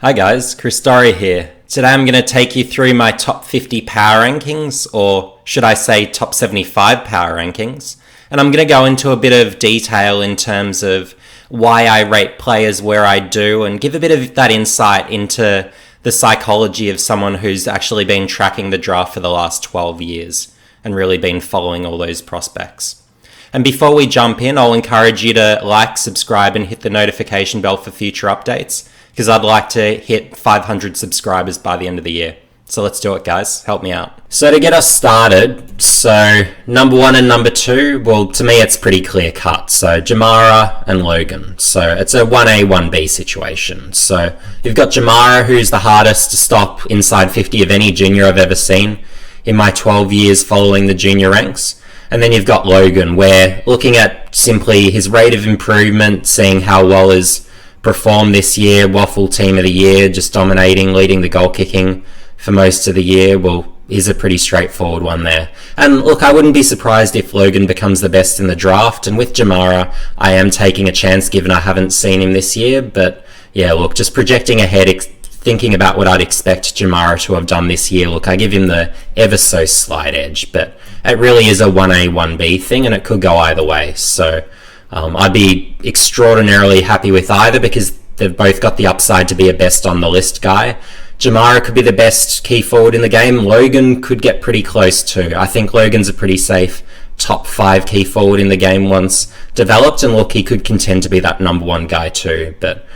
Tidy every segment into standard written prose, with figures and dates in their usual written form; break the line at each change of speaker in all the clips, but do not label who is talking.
Hi guys, Chris Dorry here. Today I'm going to take you through my top 50 power rankings, or should I say top 75 power rankings. And I'm going to go into a bit of detail in terms of why I rate players where I do and give a bit of that insight into the psychology of someone who's actually been tracking the draft for the last 12 years and really been following all those prospects. And before we jump in, I'll encourage you to like, subscribe and hit the notification bell for future updates, because I'd like to hit 500 subscribers by the end of the year. So let's do it, guys. Help me out. So to get us started, so number 1 and number 2, well, to me it's pretty clear cut. So Jamara and Logan. So it's a 1A, 1B situation. So you've got Jamara, who's the hardest to stop inside 50 of any junior I've ever seen in my 12 years following the junior ranks. And then you've got Logan, where looking at simply his rate of improvement, seeing how well his performed this year, Waffle Team of the Year, just dominating, leading the goal kicking for most of the year, well, is a pretty straightforward one there. And look, I wouldn't be surprised if Logan becomes the best in the draft, and with Jamara, I am taking a chance given I haven't seen him this year, but yeah, look, just projecting ahead, thinking about what I'd expect Jamara to have done this year, look, I give him the ever so slight edge, but it really is a 1A, 1B thing, and it could go either way, so I'd be extraordinarily happy with either because they've both got the upside to be a best on the list guy. Jamara could be the best key forward in the game. Logan could get pretty close too. I think Logan's a pretty safe top 5 key forward in the game once developed, and look, he could contend to be that number 1 guy too. But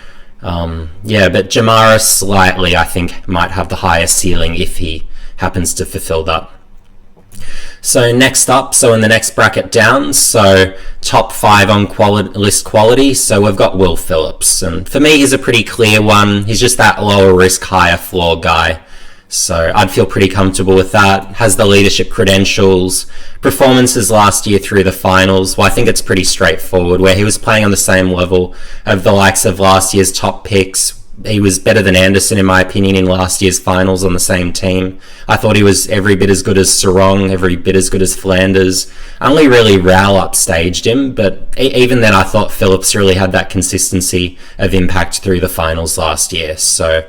but Jamara slightly, I think, might have the higher ceiling if he happens to fulfill that. So next up, so in the next bracket down, so top 5 on list quality, so we've got Will Phillips, and for me he's a pretty clear one. He's just that lower risk, higher floor guy, so I'd feel pretty comfortable with that. Has the leadership credentials, performances last year through the finals, well, I think it's pretty straightforward, where he was playing on the same level of the likes of last year's top picks. He was better than Anderson, in my opinion, in last year's finals on the same team. I thought he was every bit as good as Sarong, every bit as good as Flanders. Only really Rowell upstaged him, but even then I thought Phillips really had that consistency of impact through the finals last year. So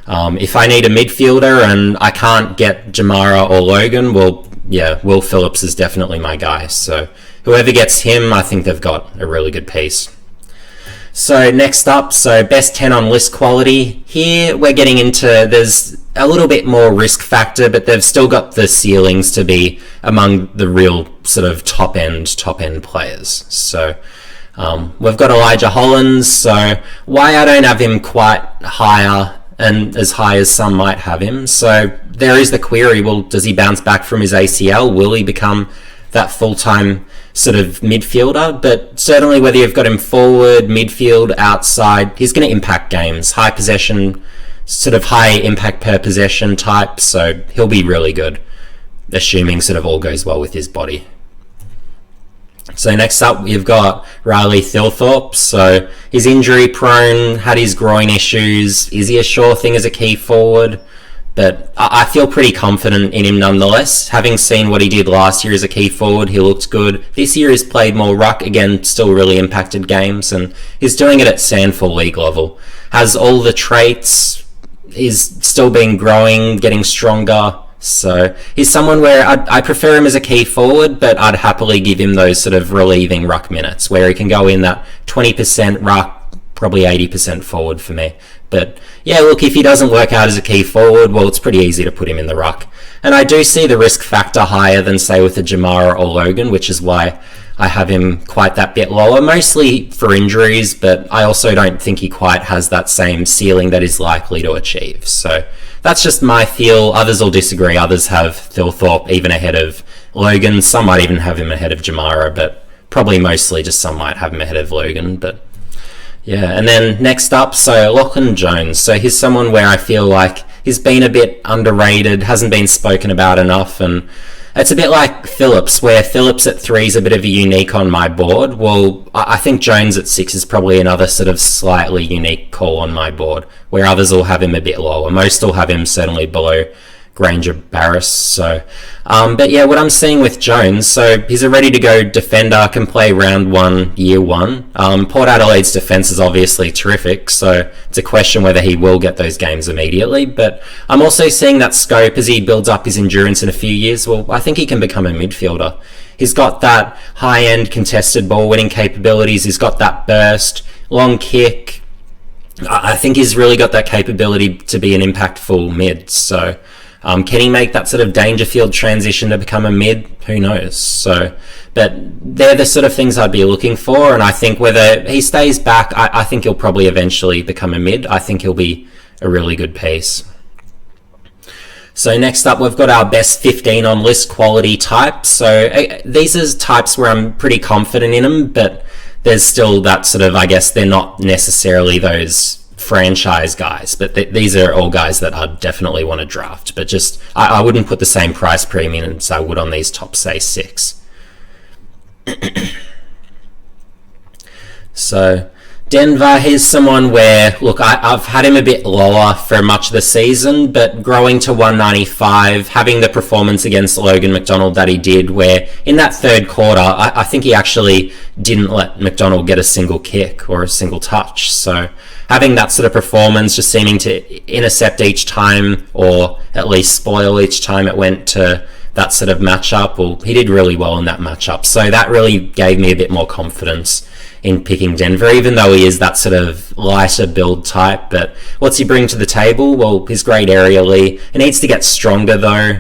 if I need a midfielder and I can't get Jamara or Logan, well, yeah, Will Phillips is definitely my guy. So whoever gets him, I think they've got a really good piece. So next up, so best 10 on list quality. Here we're getting into, there's a little bit more risk factor, but they've still got the ceilings to be among the real sort of top end players. So we've got Elijah Hollins, so why I don't have him quite higher and as high as some might have him. So there is the query, well, does he bounce back from his ACL? Will he become that full-time sort of midfielder? But certainly whether you've got him forward, midfield, outside, he's going to impact games. High possession, sort of high impact per possession type, so he'll be really good, assuming sort of all goes well with his body. So next up, we've got Riley Thilthorpe. So he's injury prone, had his groin issues. Is he a sure thing as a key forward? But I feel pretty confident in him nonetheless. Having seen what he did last year as a key forward, he looked good. This year he's played more ruck, again, still really impacted games, and he's doing it at Sandford League level. Has all the traits, he's still been growing, getting stronger. So he's someone where I prefer him as a key forward, but I'd happily give him those sort of relieving ruck minutes, where he can go in that 20% ruck, probably 80% forward for me. But yeah, look, if he doesn't work out as a key forward, well, it's pretty easy to put him in the ruck. And I do see the risk factor higher than, say, with a Jamara or Logan, which is why I have him quite that bit lower, mostly for injuries, but I also don't think he quite has that same ceiling that he's likely to achieve. So that's just my feel. Others will disagree. Others have Thilthorpe even ahead of Logan. Some might even have him ahead of Jamara, but probably mostly just some might have him ahead of Logan. But yeah, and then next up, so Lachlan Jones. So he's someone where I feel like he's been a bit underrated, hasn't been spoken about enough, and it's a bit like Phillips, where Phillips at 3 is a bit of a unique on my board. Well, I think Jones at 6 is probably another sort of slightly unique call on my board, where others will have him a bit lower. Most will have him certainly below Grainger-Barras. So, but yeah, what I'm seeing with Jones, so he's a ready-to-go defender, can play round 1, year 1. Port Adelaide's defence is obviously terrific, so it's a question whether he will get those games immediately. But I'm also seeing that scope as he builds up his endurance in a few years. Well, I think he can become a midfielder. He's got that high-end contested ball-winning capabilities. He's got that burst, long kick. I think he's really got that capability to be an impactful mid. So can he make that sort of Dangerfield transition to become a mid? Who knows? So, but they're the sort of things I'd be looking for. And I think whether he stays back, I think he'll probably eventually become a mid. I think he'll be a really good piece. So next up, we've got our best 15 on list quality types. So these are types where I'm pretty confident in them, but there's still that sort of, I guess they're not necessarily those franchise guys, but these are all guys that I'd definitely want to draft. But just, I wouldn't put the same price premium as I would on these top, say, 6. So Denver, here's someone where, look, I've had him a bit lower for much of the season, but growing to 195, having the performance against Logan McDonald that he did, where in that third quarter, I think he actually didn't let McDonald get a single kick or a single touch. So having that sort of performance, just seeming to intercept each time, or at least spoil each time it went to that sort of matchup, well, he did really well in that matchup. So that really gave me a bit more confidence in picking Denver, even though he is that sort of lighter build type. But what's he bring to the table? Well, he's great aerially. He needs to get stronger though,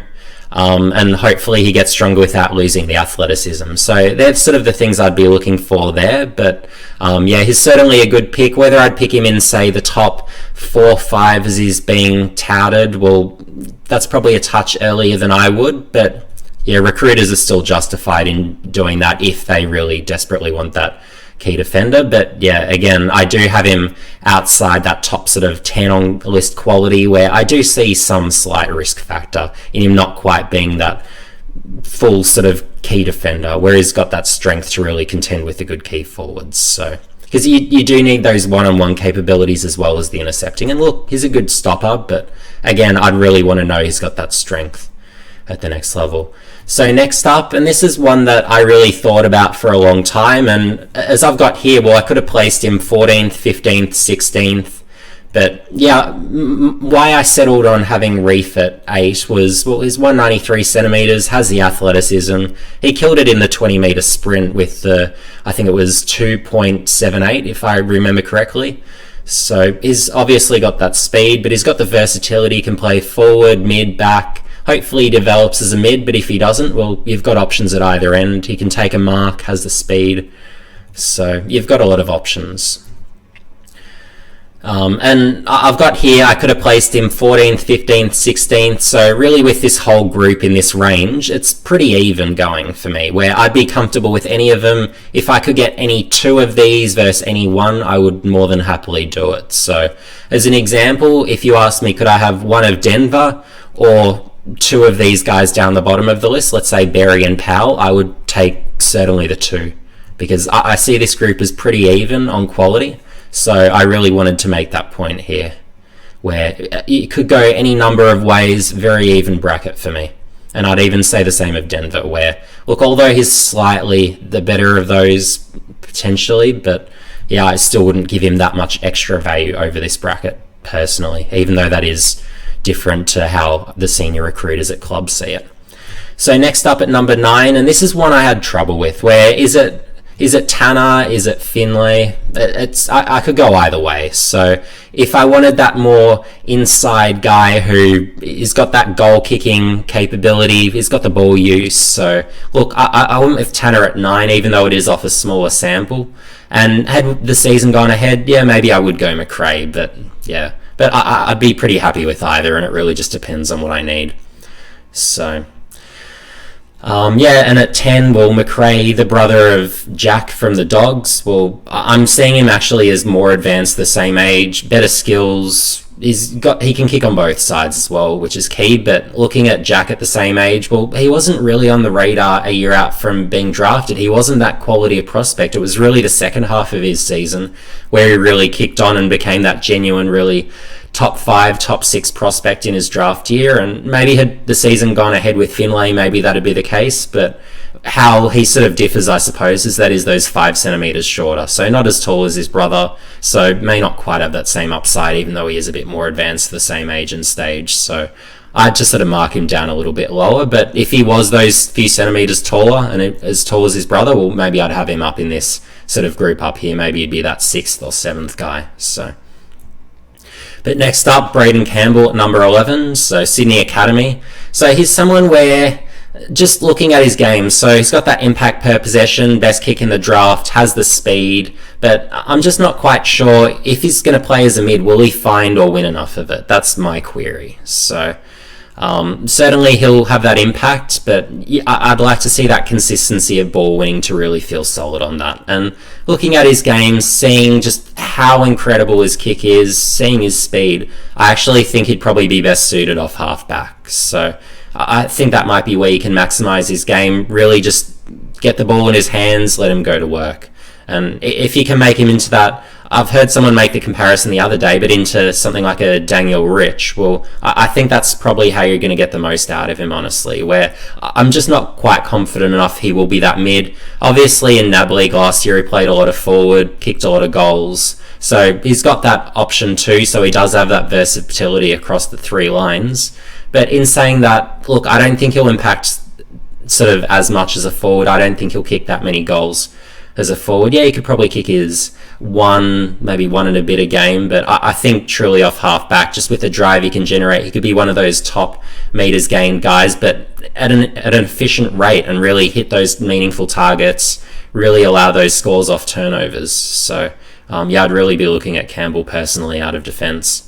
and hopefully he gets stronger without losing the athleticism. So they're sort of the things I'd be looking for there. But yeah, he's certainly a good pick. Whether I'd pick him in, say, the top 4 or 5 as he's being touted, well, that's probably a touch earlier than I would. But yeah, recruiters are still justified in doing that if they really desperately want that key defender. But yeah, again, I do have him outside that top sort of 10 on list quality, where I do see some slight risk factor in him not quite being that full sort of key defender, where he's got that strength to really contend with the good key forwards. So, because you do need those one-on-one capabilities as well as the intercepting. And look, he's a good stopper, but again, I'd really want to know he's got that strength at the next level. So next up, and this is one that I really thought about for a long time, and as I've got here, well, I could have placed him 14th, 15th, 16th, but yeah, why I settled on having Reef at 8 was, well, he's 193 centimeters, has the athleticism. He killed it in the 20-meter sprint with the, I think it was 2.78, if I remember correctly. So he's obviously got that speed, but he's got the versatility, can play forward, mid, back. Hopefully he develops as a mid, but if he doesn't, well, you've got options at either end. He can take a mark, has the speed. So you've got a lot of options. And I've got here, I could have placed him 14th, 15th, 16th. So really with this whole group in this range, it's pretty even going for me, where I'd be comfortable with any of them. If I could get any 2 of these versus any 1, I would more than happily do it. So as an example, if you asked me, could I have 1 of Denver or 2 of these guys down the bottom of the list, let's say Berry and Powell, I would take certainly the 2, because I see this group as pretty even on quality. So I really wanted to make that point here, where it could go any number of ways, very even bracket for me. And I'd even say the same of Denver, where, look, although he's slightly the better of those potentially, but yeah, I still wouldn't give him that much extra value over this bracket personally, even though that is different to how the senior recruiters at clubs see it. So next up at number 9, and this is one I had trouble with, where is it Tanner, is it Finlay? I could go either way. So if I wanted that more inside guy who has got that goal kicking capability, he's got the ball use. So look, I went with Tanner at 9, even though it is off a smaller sample. And had the season gone ahead, yeah, maybe I would go McRae, but yeah. But I'd be pretty happy with either, and it really just depends on what I need. So, yeah, and at 10, well, McRae, the brother of Jack from the Dogs, well, I'm seeing him actually as more advanced, the same age, better skills. He can kick on both sides as well, which is key. But looking at Jack at the same age, well, he wasn't really on the radar a year out from being drafted. He wasn't that quality of prospect. It was really the second half of his season where he really kicked on and became that genuine, really top 5, top 6 prospect in his draft year, and maybe had the season gone ahead with Finlay, maybe that'd be the case, but how he sort of differs, I suppose, is that he's those 5 centimeters shorter, so not as tall as his brother, so may not quite have that same upside, even though he is a bit more advanced for the same age and stage. So I'd just sort of mark him down a little bit lower, but if he was those few centimeters taller and as tall as his brother, well, maybe I'd have him up in this sort of group up here. Maybe he'd be that 6th or 7th guy. So, but next up, Braden Campbell at number 11, so Sydney Academy. So he's someone where, just looking at his game, so he's got that impact per possession, best kick in the draft, has the speed, but I'm just not quite sure if he's going to play as a mid, will he find or win enough of it? That's my query. So certainly he'll have that impact, but I'd like to see that consistency of ball winning to really feel solid on that. And looking at his game, seeing just how incredible his kick is, seeing his speed, I actually think he'd probably be best suited off half-back. So I think that might be where he can maximise his game, really just get the ball in his hands, let him go to work. And if you can make him into that, I've heard someone make the comparison the other day, but into something like a Daniel Rich, well, I think that's probably how you're going to get the most out of him, honestly, where I'm just not quite confident enough he will be that mid. Obviously, in NAB League last year, he played a lot of forward, kicked a lot of goals, so he's got that option too, so he does have that versatility across the 3 lines. But in saying that, look, I don't think he'll impact sort of as much as a forward. I don't think he'll kick that many goals as a forward. Yeah, he could probably kick his maybe one and a bit a game, but I think truly off half-back, just with the drive he can generate, he could be one of those top meters gained guys, but at an efficient rate, and really hit those meaningful targets, really allow those scores off turnovers. So yeah, I'd really be looking at Campbell personally out of defence.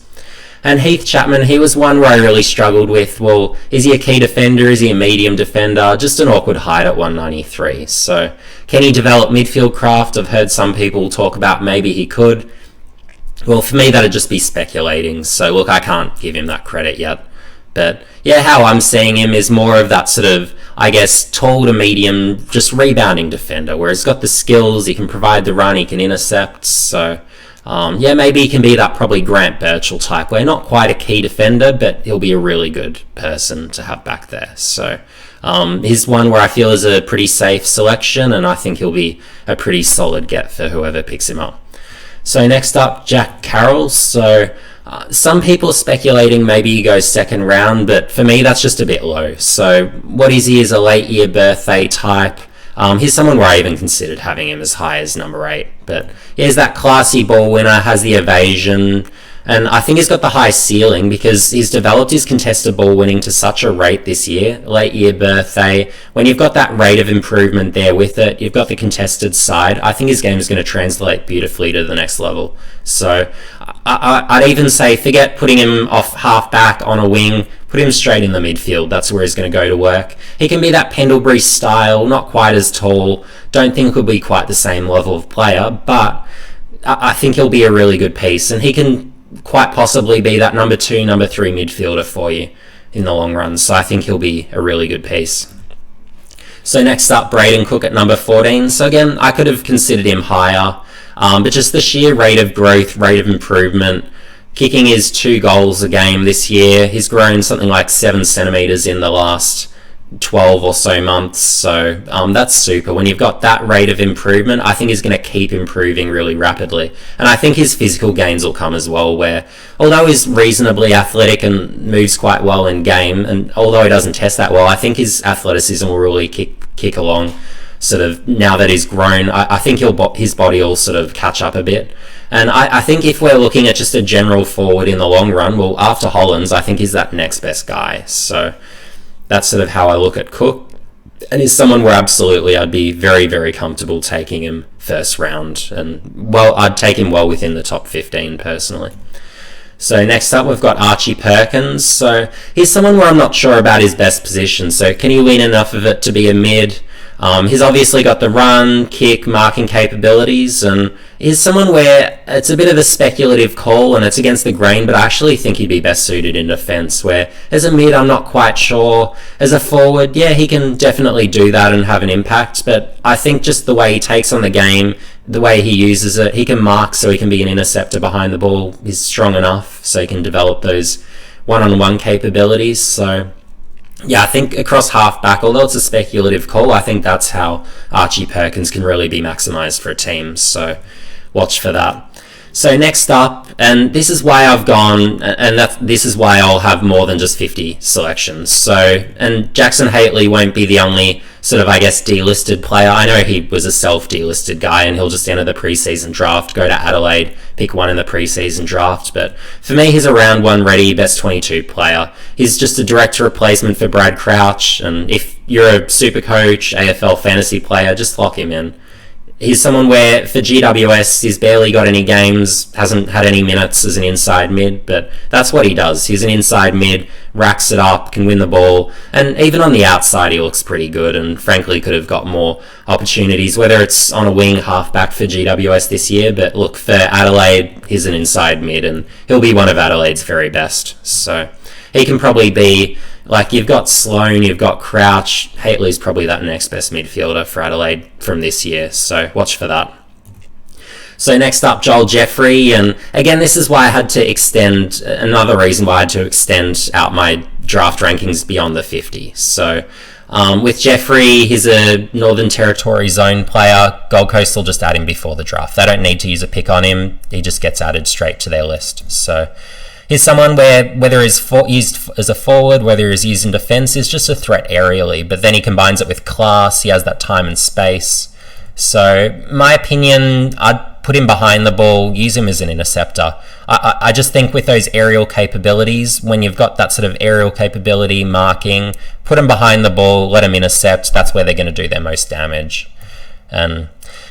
And Heath Chapman, he was one where I really struggled with, well, is he a key defender? Is he a medium defender? Just an awkward height at 193. So can he develop midfield craft? I've heard some people talk about maybe he could. Well, for me, that'd just be speculating. So look, I can't give him that credit yet. But yeah, how I'm seeing him is more of that sort of, I guess, tall to medium, just rebounding defender, where he's got the skills, he can provide the run, he can intercept. So yeah, maybe he can be that probably Grant Birchall type, where not quite a key defender, but he'll be a really good person to have back there. So he's one where I feel is a pretty safe selection, and I think he'll be a pretty solid get for whoever picks him up. So next up, Jack Carroll. So some people are speculating maybe he goes 2nd round, but for me that's just a bit low. So what is he? Is a late year birthday type. He's someone where I even considered having him as high as number 8. But he's that classy ball winner, has the evasion, and I think he's got the high ceiling because he's developed his contested ball winning to such a rate this year, late year birthday. When you've got that rate of improvement there with it, you've got the contested side, I think his game is going to translate beautifully to the next level. So I'd even say forget putting him off half-back on a wing, put him straight in the midfield. That's where he's going to go to work. He can be that Pendlebury style, not quite as tall. Don't think he'll be quite the same level of player, but I think he'll be a really good piece. And he can quite possibly be that number 2, number 3 midfielder for you in the long run. So I think he'll be a really good piece. So next up, Braden Cook at number 14. So again, I could have considered him higher, but just the sheer rate of growth, rate of improvement. Kicking is 2 goals a game this year. He's grown something like 7 centimetres in the last 12 or so months. So that's super. When you've got that rate of improvement, I think he's going to keep improving really rapidly. And I think his physical gains will come as well, where although he's reasonably athletic and moves quite well in game, and although he doesn't test that well, I think his athleticism will really kick along. Sort of now that he's grown, I think his body will sort of catch up a bit. And I think if we're looking at just a general forward in the long run, well, after Hollands, I think he's that next best guy. So that's sort of how I look at Cook. And he's someone where absolutely I'd be very, very comfortable taking him 1st round. And, well, I'd take him well within the top 15 personally. So next up, we've got Archie Perkins. So he's someone where I'm not sure about his best position. So can he win enough of it to be a mid? He's obviously got the run, kick, marking capabilities, and he's someone where it's a bit of a speculative call and it's against the grain, but I actually think he'd be best suited in defence, where as a mid, I'm not quite sure. As a forward, yeah, he can definitely do that and have an impact, but I think just the way he takes on the game, the way he uses it, he can mark so he can be an interceptor behind the ball. He's strong enough so he can develop those one-on-one capabilities. So yeah, I think across halfback, although it's a speculative call, I think that's how Archie Perkins can really be maximised for a team. So watch for that. So next up, and this is why I've gone, and this is why I'll have more than just 50 selections. So, and Jackson Hately won't be the only sort of, I guess, delisted player. I know he was a self-delisted guy and he'll just enter the preseason draft, go to Adelaide, pick one in the preseason draft. But for me, he's a round one ready, best 22 player. He's just a direct replacement for Brad Crouch. And if you're a super coach, AFL fantasy player, just lock him in. He's someone where, for GWS, he's barely got any games, hasn't had any minutes as an inside mid, but that's what he does. He's an inside mid, racks it up, can win the ball, and even on the outside he looks pretty good, and frankly could have got more opportunities, whether it's on a wing halfback for GWS this year, but look, for Adelaide, he's an inside mid, and he'll be one of Adelaide's very best. So he can probably be, like, you've got Sloan, you've got Crouch. Hately's probably that next best midfielder for Adelaide from this year, so watch for that. So next up, Joel Jeffrey, and again, this is why I had to extend, another reason why I had to extend out my draft rankings beyond the 50. So with Jeffrey, he's a Northern Territory zone player. Gold Coast will just add him before the draft. They don't need to use a pick on him. He just gets added straight to their list. So he's someone where, whether he's used as a forward, whether he's used in defence, is just a threat aerially, but then he combines it with class, he has that time and space. So, my opinion, I'd put him behind the ball, use him as an interceptor. I just think with those aerial capabilities, when you've got that sort of aerial capability, marking, put him behind the ball, let him intercept, that's where they're going to do their most damage. And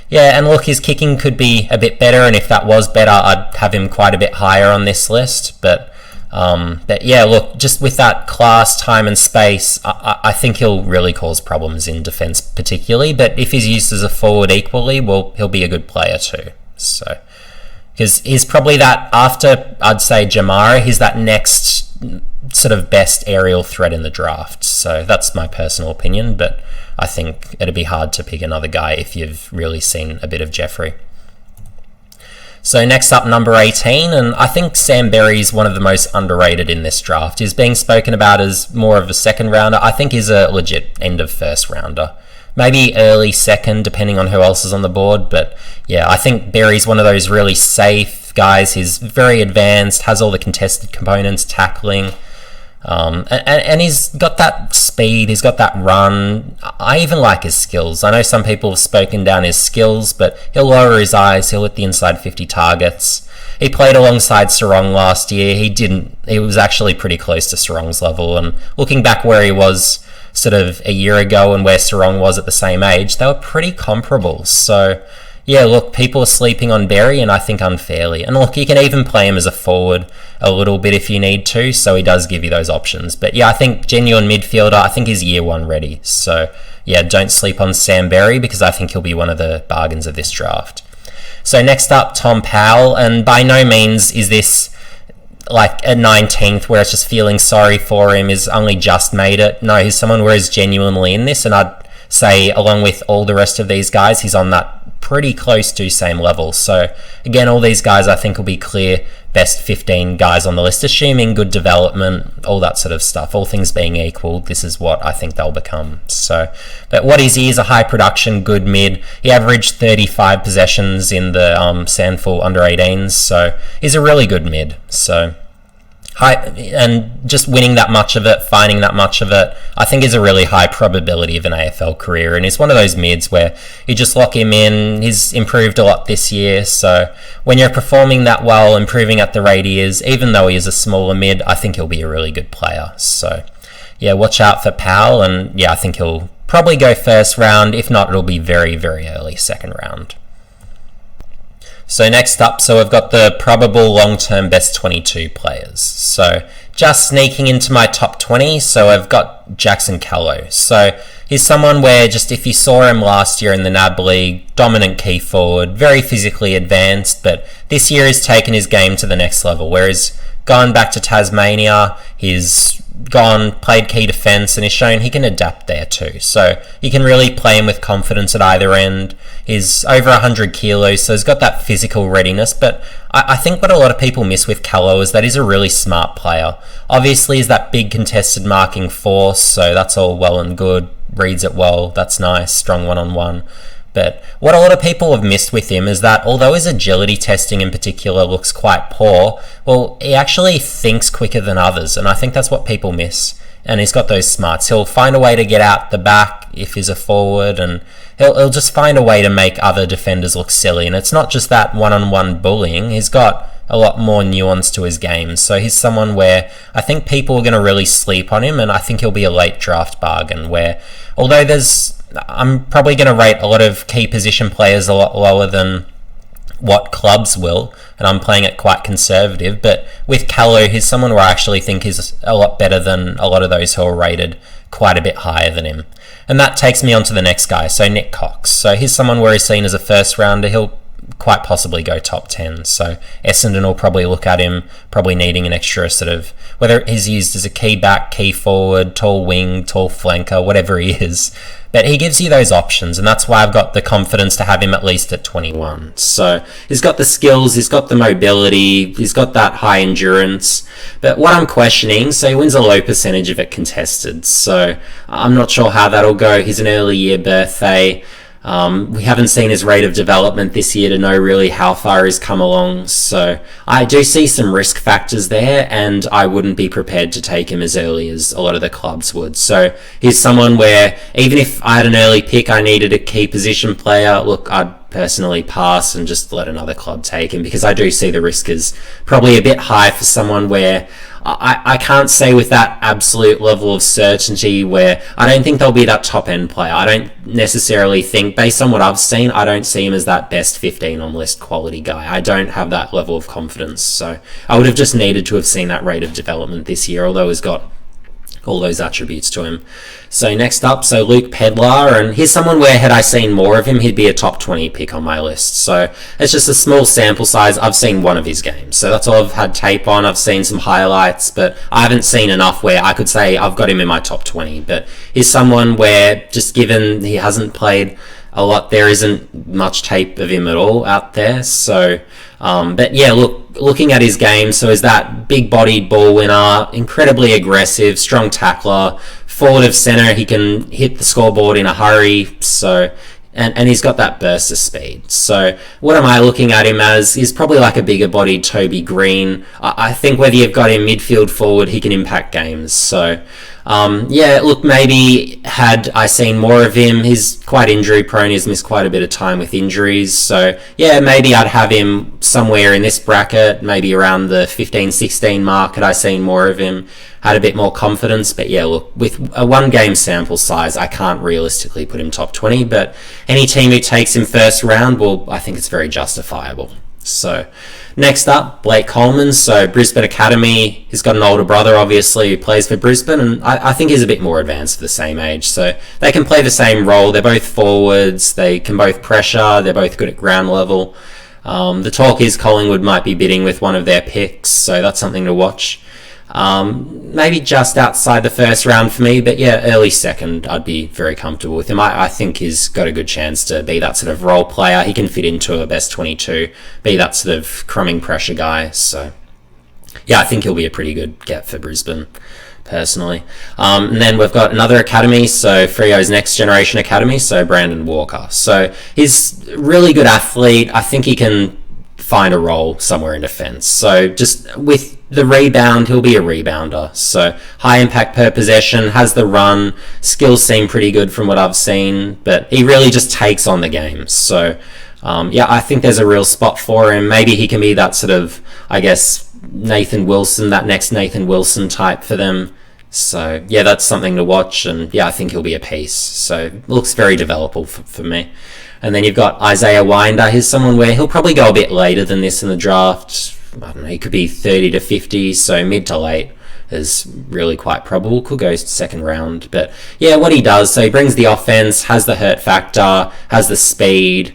yeah, and look, his kicking could be a bit better, and if that was better, I'd have him quite a bit higher on this list. But yeah, look, just with that class, time and space, I think he'll really cause problems in defence particularly, but if he's used as a forward equally, well, he'll be a good player too. So, because he's probably that, after, I'd say, Jamara, he's that next sort of best aerial threat in the draft. So that's my personal opinion, but I think it'd be hard to pick another guy if you've really seen a bit of Jeffrey. So next up, number 18, and I think Sam Berry's one of the most underrated in this draft. He's being spoken about as more of a second rounder. I think he's a legit end of first rounder. Maybe early second, depending on who else is on the board. But yeah, I think Berry's one of those really safe guys. He's very advanced, has all the contested components, tackling. And he's got that speed, he's got that run. I even like his skills. I know some people have spoken down his skills, but he'll lower his eyes, he'll hit the inside 50 targets. He played alongside Sarong last year. He was actually pretty close to Sarong's level, and looking back where he was sort of a year ago and where Sarong was at the same age, they were pretty comparable. So yeah, look, people are sleeping on Berry, and I think unfairly. And look, you can even play him as a forward a little bit if you need to, so he does give you those options. But yeah, I think genuine midfielder, I think he's year one ready. So yeah, don't sleep on Sam Berry, because I think he'll be one of the bargains of this draft. So next up, Tom Powell, and by no means is this like a 19th where it's just feeling sorry for him, he's only just made it. No, he's someone where he's genuinely in this, and I'd say along with all the rest of these guys, he's on that pretty close to same level. So again, all these guys I think will be clear best 15 guys on the list, assuming good development, all that sort of stuff. All things being equal, this is what I think they'll become. So, but what is he is a high production, good mid. He averaged 35 possessions in the Sandful under 18s, so he's a really good mid. So high, and just winning that much of it, finding that much of it, I think is a really high probability of an AFL career. And he's one of those mids where you just lock him in. He's improved a lot this year. So when you're performing that well, improving at the rate he is, even though he is a smaller mid, I think he'll be a really good player. So yeah, watch out for Powell. And yeah, I think he'll probably go first round. If not, it'll be very, very early second round. So next up, so I've got the probable long-term best 22 players. So just sneaking into my top 20, so I've got Jackson Callow. So he's someone where just if you saw him last year in the NAB League, dominant key forward, very physically advanced, but this year he's taken his game to the next level, where he's gone back to Tasmania, he's played key defence, and he's shown he can adapt there too. So you can really play him with confidence at either end. He's over 100 kilos, so he's got that physical readiness, but I think what a lot of people miss with Callow is that he's a really smart player. Obviously, he's that big contested marking force, so that's all well and good, reads it well, that's nice, strong one-on-one. But what a lot of people have missed with him is that although his agility testing in particular looks quite poor, well, he actually thinks quicker than others, and I think that's what people miss. And he's got those smarts. He'll find a way to get out the back if he's a forward, and he'll just find a way to make other defenders look silly. And it's not just that one-on-one bullying. He's got a lot more nuance to his game. So he's someone where I think people are going to really sleep on him, and I think he'll be a late draft bargain where, although I'm probably going to rate a lot of key position players a lot lower than what clubs will, and I'm playing it quite conservative, but with Callow, he's someone where I actually think is a lot better than a lot of those who are rated quite a bit higher than him. And that takes me on to the next guy, so Nick Cox. So he's someone where he's seen as a first rounder. He'll quite possibly go top 10, so Essendon will probably look at him, probably needing an extra sort of, whether he's used as a key back, key forward, tall wing, tall flanker, whatever he is, but he gives you those options, and that's why I've got the confidence to have him at least at 21. So he's got the skills, he's got the mobility, he's got that high endurance, but what I'm questioning, so he wins a low percentage of it contested, so I'm not sure how that'll go. He's an early year birthday. We haven't seen his rate of development this year to know really how far he's come along, so I do see some risk factors there, and I wouldn't be prepared to take him as early as a lot of the clubs would. So he's someone where even if I had an early pick, I needed a key position player, look, I'd personally pass and just let another club take him, because I do see the risk is probably a bit high for someone where I can't say with that absolute level of certainty, where I don't think they'll be that top end player. I don't necessarily think, based on what I've seen, I don't see him as that best 15 on list quality guy. I don't have that level of confidence, so I would have just needed to have seen that rate of development this year, although he's got all those attributes to him. So next up, so Luke Pedlar, and here's someone where had I seen more of him, he'd be a top 20 pick on my list. So it's just a small sample size. I've seen one of his games, so that's all I've had tape on. I've seen some highlights, but I haven't seen enough where I could say I've got him in my top 20. But he's someone where, just given he hasn't played a lot, there isn't much tape of him at all out there. So but yeah, looking at his game, so is that big-bodied ball winner, incredibly aggressive, strong tackler, forward of centre, he can hit the scoreboard in a hurry, so and he's got that burst of speed. So what am I looking at him as? He's probably like a bigger-bodied Toby Green. I think whether you've got him midfield forward, he can impact games. So yeah, look, maybe had I seen more of him, he's quite injury prone, he's missed quite a bit of time with injuries, so yeah, maybe I'd have him somewhere in this bracket, maybe around the 15-16 mark. Had I seen more of him, had a bit more confidence, but yeah, look, with a one game sample size, I can't realistically put him top 20, but any team who takes him first round, well, I think it's very justifiable. So next up, Blake Coleman, so Brisbane Academy. He's got an older brother, obviously, who plays for Brisbane, and I think he's a bit more advanced for the same age, so they can play the same role. They're both forwards, they can both pressure, they're both good at ground level. The talk is Collingwood might be bidding with one of their picks, so that's something to watch. Maybe just outside the first round for me, but yeah, early second, I'd be very comfortable with him. I think he's got a good chance to be that sort of role player. He can fit into a best 22, be that sort of crumbing pressure guy. So yeah, I think he'll be a pretty good get for Brisbane, personally. And then we've got another academy, so Freo's Next Generation Academy, so Brandon Walker. So he's a really good athlete. I think he can find a role somewhere in defence. So just with the rebound, he'll be a rebounder. So high impact per possession, has the run, skills seem pretty good from what I've seen, but he really just takes on the game. So yeah, I think there's a real spot for him. Maybe he can be that sort of, I guess, Nathan Wilson, that next Nathan Wilson type for them. So yeah, that's something to watch, and yeah, I think he'll be a piece. So looks very developable for me. And then you've got Isaiah Winder. He's someone where he'll probably go a bit later than this in the draft. I don't know, he could be 30 to 50, so mid to late as really quite probable. Could go second round. But yeah, what he does, so he brings the offense, has the hurt factor, has the speed.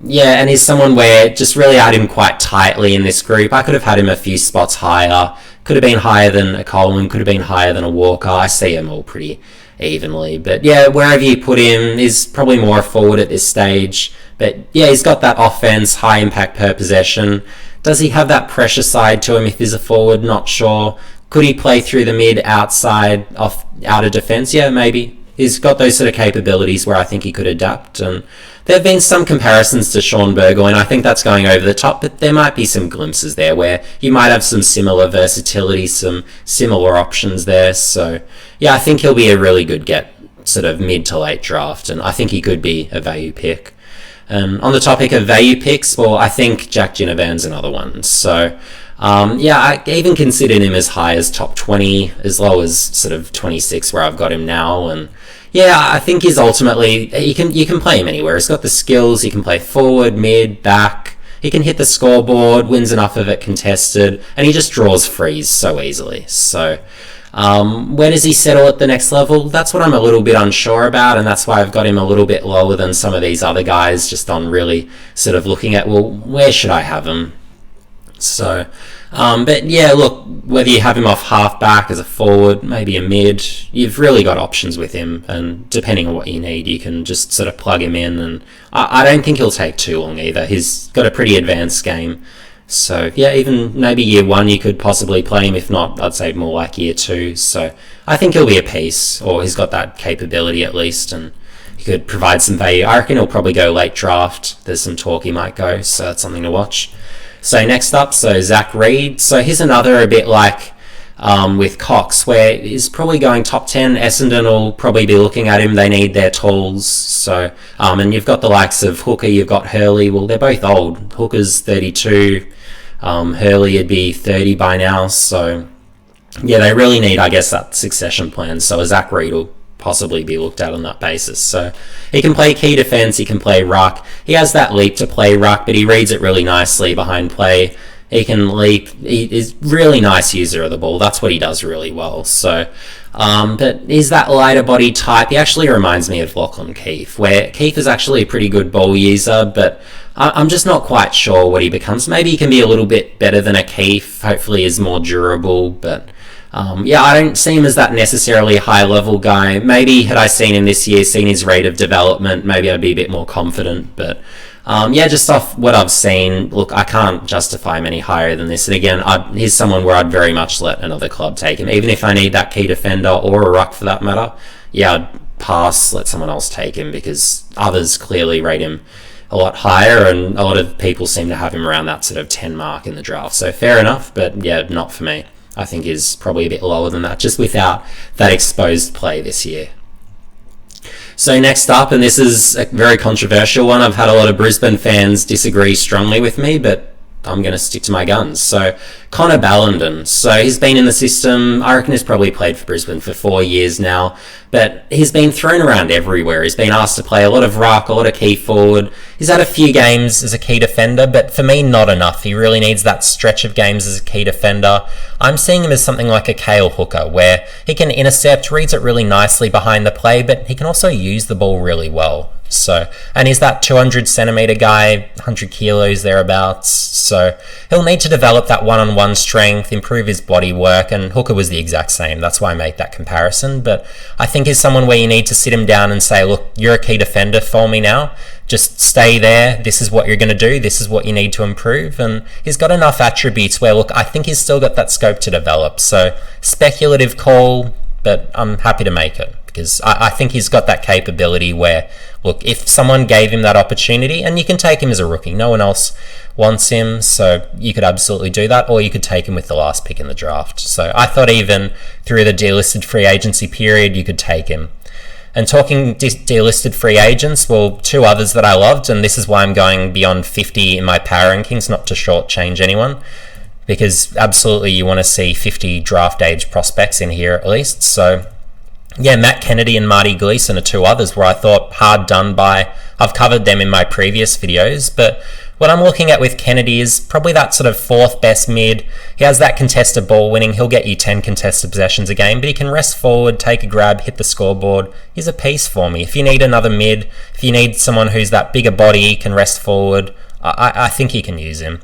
Yeah, and he's someone where just really had him quite tightly in this group. I could have had him a few spots higher. Could have been higher than a Coleman, could have been higher than a Walker. I see them all pretty evenly. But yeah, wherever you put him is probably more a forward at this stage. But yeah, he's got that offense, high impact per possession. Does he have that pressure side to him if he's a forward? Not sure. Could he play through the mid, outside, out of defence? Yeah, maybe. He's got those sort of capabilities where I think he could adapt. And there have been some comparisons to Sean Burgoyne. I think that's going over the top, but there might be some glimpses there where you might have some similar versatility, some similar options there. So yeah, I think he'll be a really good get, sort of mid to late draft, and I think he could be a value pick. On the topic of value picks, well, I think Jack Ginnivan's another one. So yeah, I even considered him as high as top 20, as low as sort of 26 where I've got him now. And yeah, I think he's ultimately, you can play him anywhere. He's got the skills, he can play forward, mid, back, he can hit the scoreboard, wins enough of it contested, and he just draws frees so easily. So where does he settle at the next level? That's what I'm a little bit unsure about, and that's why I've got him a little bit lower than some of these other guys, just on really sort of looking at, well, where should I have him? So, but yeah, look, whether you have him off half-back as a forward, maybe a mid, you've really got options with him, and depending on what you need, you can just sort of plug him in, and I don't think he'll take too long either. He's got a pretty advanced game. So yeah, even maybe year 1 you could possibly play him. If not, I'd say more like year 2. So I think he'll be a piece, or he's got that capability at least, and he could provide some value. I reckon he'll probably go late draft. There's some talk he might go, so that's something to watch. So next up, so Zach Reed. So here's another a bit like with Cox, where he's probably going top 10. Essendon will probably be looking at him. They need their tools. So and you've got the likes of Hooker, you've got Hurley. Well, they're both old. Hooker's 32. Hurley would be 30 by now. So yeah, they really need, I guess, that succession plan. So Zach Reed will possibly be looked at on that basis. So he can play key defence, he can play ruck. He has that leap to play ruck, but he reads it really nicely behind play. He can leap. He is really nice user of the ball. That's what he does really well. So, but he's that lighter body type. He actually reminds me of Lachlan Keefe, where Keefe is actually a pretty good ball user, but I'm just not quite sure what he becomes. Maybe he can be a little bit better than a Keefe. Hopefully he's more durable, but yeah, I don't see him as that necessarily high level guy. Maybe had I seen him this year, seen his rate of development, maybe I'd be a bit more confident. But yeah, just off what I've seen, look, I can't justify him any higher than this. And again, he's someone where I'd very much let another club take him, even if I need that key defender or a ruck for that matter. Yeah, I'd pass, let someone else take him, because others clearly rate him a lot higher, and a lot of people seem to have him around that sort of 10 mark in the draft. So fair enough, but yeah, not for me. I think is probably a bit lower than that, just without that exposed play this year. So next up, and this is a very controversial one, I've had a lot of Brisbane fans disagree strongly with me, but I'm going to stick to my guns. So Connor Ballenden. So he's been in the system, I reckon he's probably played for Brisbane for 4 years now, but he's been thrown around everywhere. He's been asked to play a lot of ruck, a lot of key forward. He's had a few games as a key defender, but for me, not enough. He really needs that stretch of games as a key defender. I'm seeing him as something like a Cale Hooker, where he can intercept, reads it really nicely behind the play, but he can also use the ball really well. So, and he's that 200 centimetre guy, 100 kilos thereabouts. So he'll need to develop that one-on-one strength, improve his body work, and Hooker was the exact same. That's why I make that comparison. But I think he's someone where you need to sit him down and say, look, you're a key defender for me now. Just stay there. This is what you're going to do. This is what you need to improve. And he's got enough attributes where, look, I think he's still got that scope to develop. So speculative call, but I'm happy to make it, because I think he's got that capability where, look, if someone gave him that opportunity, and you can take him as a rookie, no one else wants him, so you could absolutely do that, or you could take him with the last pick in the draft. So I thought even through the delisted free agency period, you could take him. And talking delisted free agents, well, 2 others that I loved, and this is why I'm going beyond 50 in my power rankings, not to shortchange anyone, because absolutely you want to see 50 draft age prospects in here at least. So yeah, Matt Kennedy and Marty Gleeson are 2 others where I thought hard done by. I've covered them in my previous videos, but what I'm looking at with Kennedy is probably that sort of 4th best mid. He has that contested ball winning. He'll get you 10 contested possessions a game, but he can rest forward, take a grab, hit the scoreboard. He's a piece for me. If you need another mid, if you need someone who's that bigger body, can rest forward, I think you can use him.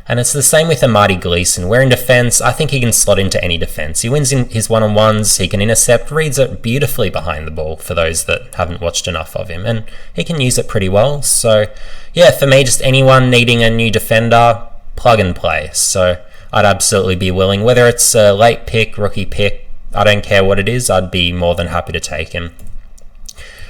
And it's the same with Amadi Gleason. Where in defence, I think he can slot into any defence. He wins in his one-on-ones, he can intercept, reads it beautifully behind the ball for those that haven't watched enough of him, and he can use it pretty well. So yeah, for me, just anyone needing a new defender, plug and play. So I'd absolutely be willing, whether it's a late pick, rookie pick, I don't care what it is, I'd be more than happy to take him.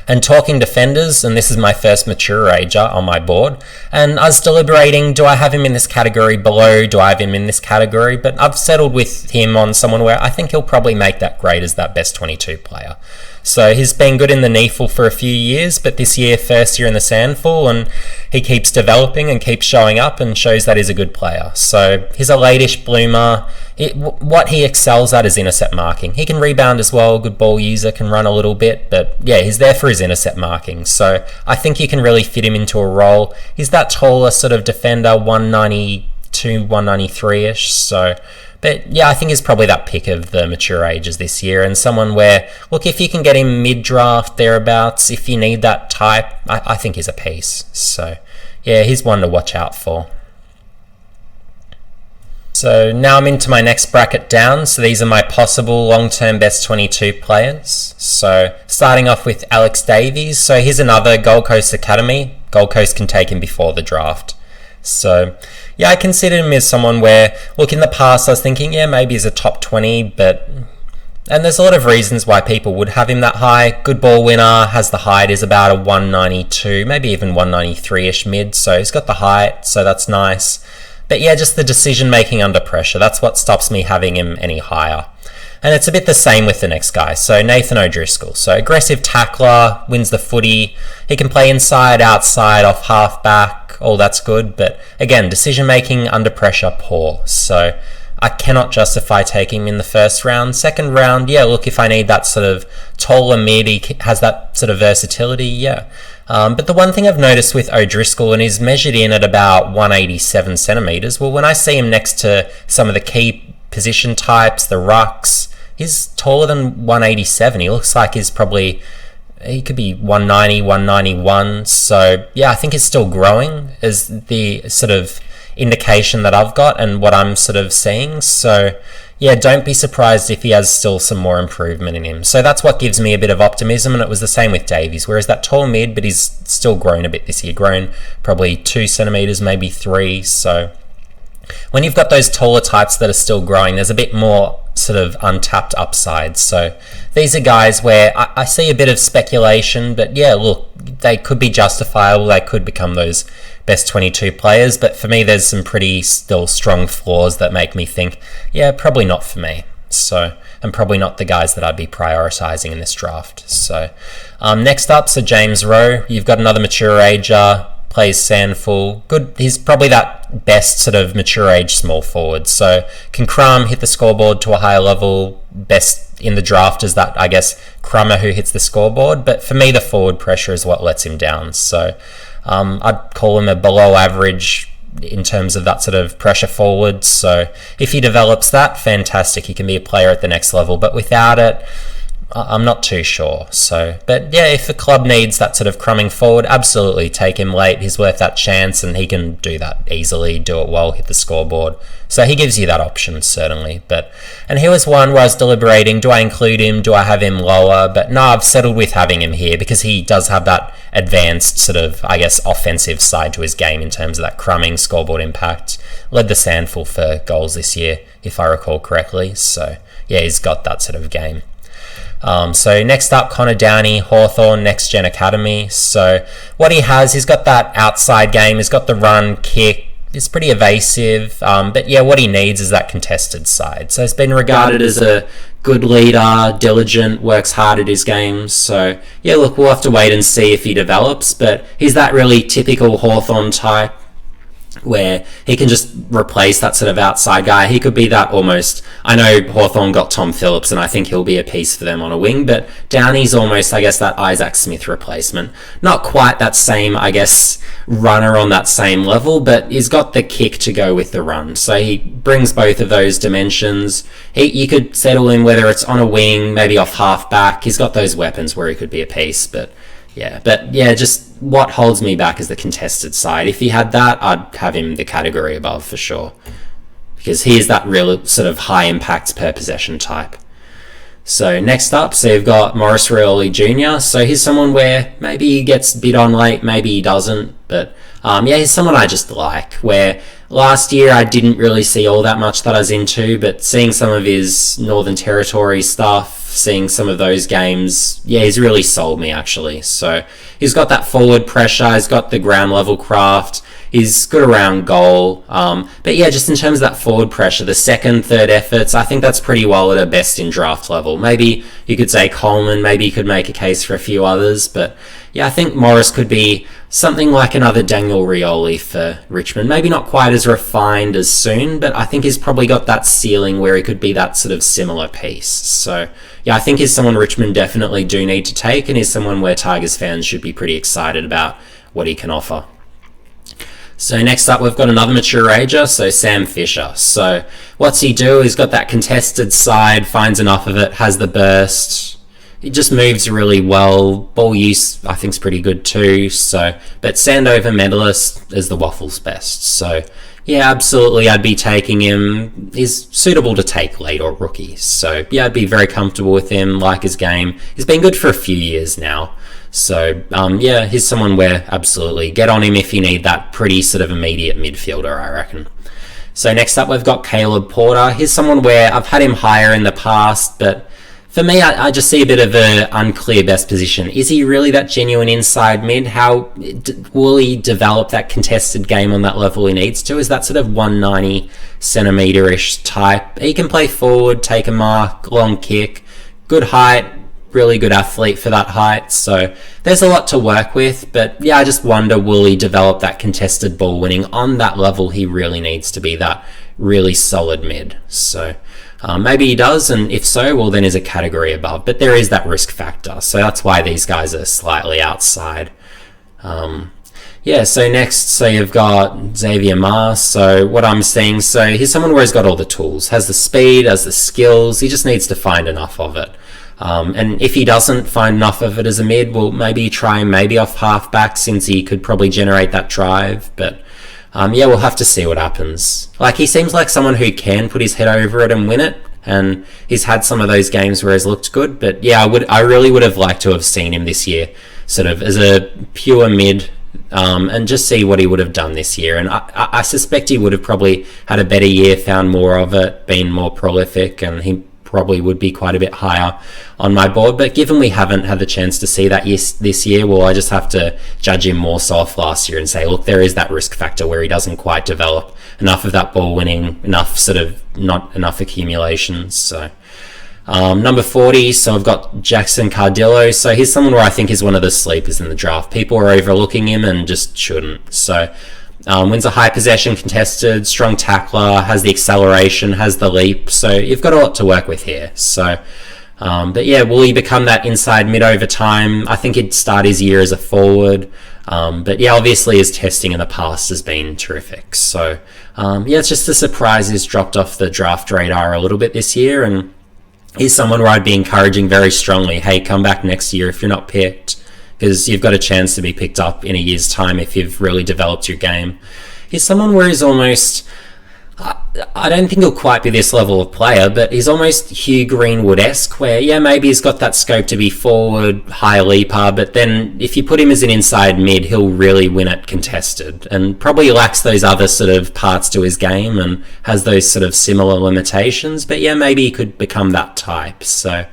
And talking defenders, and this is my first mature ager on my board, and I was deliberating, do I have him in this category below, do I have him in this category, but I've settled with him on someone where I think he'll probably make that grade as that best 22 player. So he's been good in the NEAFL for a few years, but this year, first year in the Sandful, and he keeps developing and keeps showing up and shows that he's a good player. So he's a late-ish bloomer. What he excels at is intercept marking. He can rebound as well, good ball user, can run a little bit, but yeah, he's there for his intercept marking. So I think you can really fit him into a role. He's that taller sort of defender, 192, 193-ish, so... But yeah, I think he's probably that pick of the mature ages this year, and someone where, look, if you can get him mid-draft, thereabouts, if you need that type, I think he's a piece. So yeah, he's one to watch out for. So now I'm into my next bracket down. So these are my possible long-term best 22 players. So starting off with Alex Davies. So here's another Gold Coast Academy. Gold Coast can take him before the draft. So yeah, I consider him as someone where, look, in the past I was thinking, yeah, maybe he's a top 20, but... And there's a lot of reasons why people would have him that high. Good ball winner, has the height, is about a 192, maybe even 193-ish mid, so he's got the height, so that's nice. But yeah, just the decision making under pressure, that's what stops me having him any higher. And it's a bit the same with the next guy. So Nathan O'Driscoll. So aggressive tackler, wins the footy. He can play inside, outside, off half-back. All that's good. But again, decision-making under pressure, poor. So I cannot justify taking him in the first round. Second round, yeah, look, if I need that sort of taller mid, he has that sort of versatility, yeah. But the one thing I've noticed with O'Driscoll, and he's measured in at about 187 centimetres, well, when I see him next to some of the key position types, the rucks, he's taller than 187. He looks like he could be 190, 191. So yeah, I think he's still growing is the sort of indication that I've got and what I'm sort of seeing. So yeah, don't be surprised if he has still some more improvement in him. So that's what gives me a bit of optimism, and it was the same with Davies, whereas that tall mid, but he's still grown a bit this year, grown probably 2 centimetres, maybe 3. So when you've got those taller types that are still growing, there's a bit more sort of untapped upside. So these are guys where I see a bit of speculation, but yeah, look, they could be justifiable, they could become those best 22 players, but for me there's some pretty still strong flaws that make me think, yeah, probably not for me. So, and probably not the guys that I'd be prioritising in this draft. So next up, so James Rowe, you've got another mature ager, plays Sandful, good. He's probably that best sort of mature age small forward. So can Crum hit the scoreboard to a higher level? Best in the draft is that, I guess, Crummer who hits the scoreboard. But for me, the forward pressure is what lets him down. So I'd call him a below average in terms of that sort of pressure forward. So if he develops that, fantastic. He can be a player at the next level. But without it, I'm not too sure. So, but yeah, if the club needs that sort of crumbing forward, absolutely take him late. He's worth that chance, and he can do that easily, do it well, hit the scoreboard. So he gives you that option, certainly. And here was one where I was deliberating, do I include him, do I have him lower? But no, I've settled with having him here because he does have that advanced sort of, I guess, offensive side to his game in terms of that crumbing, scoreboard impact. Led the Sandful for goals this year, if I recall correctly. So yeah, he's got that sort of game. So next up, Connor Downey, Hawthorn, Next Gen Academy. So what he has, he's got that outside game, he's got the run, kick, he's pretty evasive, but yeah, what he needs is that contested side. So he's been regarded as a good leader, diligent, works hard at his games. So yeah, look, we'll have to wait and see if he develops, but he's that really typical Hawthorn type. where he can just replace that sort of outside guy. He could be that almost, I know Hawthorn got Tom Phillips and I think he'll be a piece for them on a wing, but Downey's almost, I guess, that Isaac Smith replacement. Not quite that same, I guess, runner on that same level, but he's got the kick to go with the run. So he brings both of those dimensions. You could settle him whether it's on a wing, maybe off half back. He's got those weapons where he could be a piece, but just what holds me back is the contested side. If he had that, I'd have him the category above for sure, because he is that real sort of high impact per possession type. So next up, so you've got Maurice Rioli Jr. So he's someone where maybe he gets bid on late, maybe he doesn't, but he's someone I just like, where last year I didn't really see all that much that I was into, but seeing some of his Northern Territory stuff, seeing some of those games, he's really sold me actually. So he's got that forward pressure, he's got the ground level craft, he's good around goal, but just in terms of that forward pressure, the second, third efforts, I think that's pretty well at a best in draft level. Maybe you could say Coleman, maybe you could make a case for a few others, but I think Morris could be something like another Daniel Rioli for Richmond. Maybe not quite as refined as Soon, but I think he's probably got that ceiling where he could be that sort of similar piece. So I think he's someone Richmond definitely do need to take, and he's someone where Tigers fans should be pretty excited about what he can offer. So next up, we've got another mature ager, so Sam Fisher. So what's he do? He's got that contested side, finds enough of it, has the burst. He just moves really well. Ball use, I think, is pretty good too. So, but Sandover medalist is the waffles best. So absolutely, I'd be taking him. He's suitable to take late or rookie. So I'd be very comfortable with him, like his game. He's been good for a few years now. So he's someone where absolutely get on him if you need that pretty sort of immediate midfielder, I reckon. So next up, we've got Caleb Porter. He's someone where I've had him higher in the past, but for me, I just see a bit of an unclear best position. Is he really that genuine inside mid? How will he develop that contested game on that level he needs to? Is that sort of 190 centimetre-ish type? He can play forward, take a mark, long kick, good height, really good athlete for that height. So there's a lot to work with, but I just wonder, will he develop that contested ball winning on that level he really needs to be that really solid mid? So maybe he does, and if so, well, then is a category above. But there is that risk factor, so that's why these guys are slightly outside. So next, so you've got Xavier Mars. So what I'm seeing, so he's someone where he's got all the tools, has the speed, has the skills, he just needs to find enough of it. And if he doesn't find enough of it as a mid, well, maybe try him maybe off half back, since he could probably generate that drive, but we'll have to see what happens. Like, he seems like someone who can put his head over it and win it, and he's had some of those games where he's looked good, but I really would have liked to have seen him this year sort of as a pure mid, and just see what he would have done this year. And I suspect he would have probably had a better year, found more of it, been more prolific, and he probably would be quite a bit higher on my board. But given we haven't had the chance to see that this year, well, I just have to judge him more so off last year and say, look, there is that risk factor where he doesn't quite develop enough of that ball winning, not enough accumulations. So number 40, so I've got Jackson Cardillo. So he's someone where I think is one of the sleepers in the draft. People are overlooking him and just shouldn't. So wins a high possession contested, strong tackler, has the acceleration, has the leap. So you've got a lot to work with here. So, will he become that inside mid over time? I think he'd start his year as a forward. Obviously his testing in the past has been terrific. So, it's just a surprise he's dropped off the draft radar a little bit this year. And he's someone where I'd be encouraging very strongly, hey, come back next year if you're not picked, because you've got a chance to be picked up in a year's time if you've really developed your game. He's someone where he's almost, I don't think he'll quite be this level of player, but he's almost Hugh Greenwood-esque, where, maybe he's got that scope to be forward, high leaper, but then if you put him as an inside mid, he'll really win it contested, and probably lacks those other sort of parts to his game and has those sort of similar limitations, but maybe he could become that type, so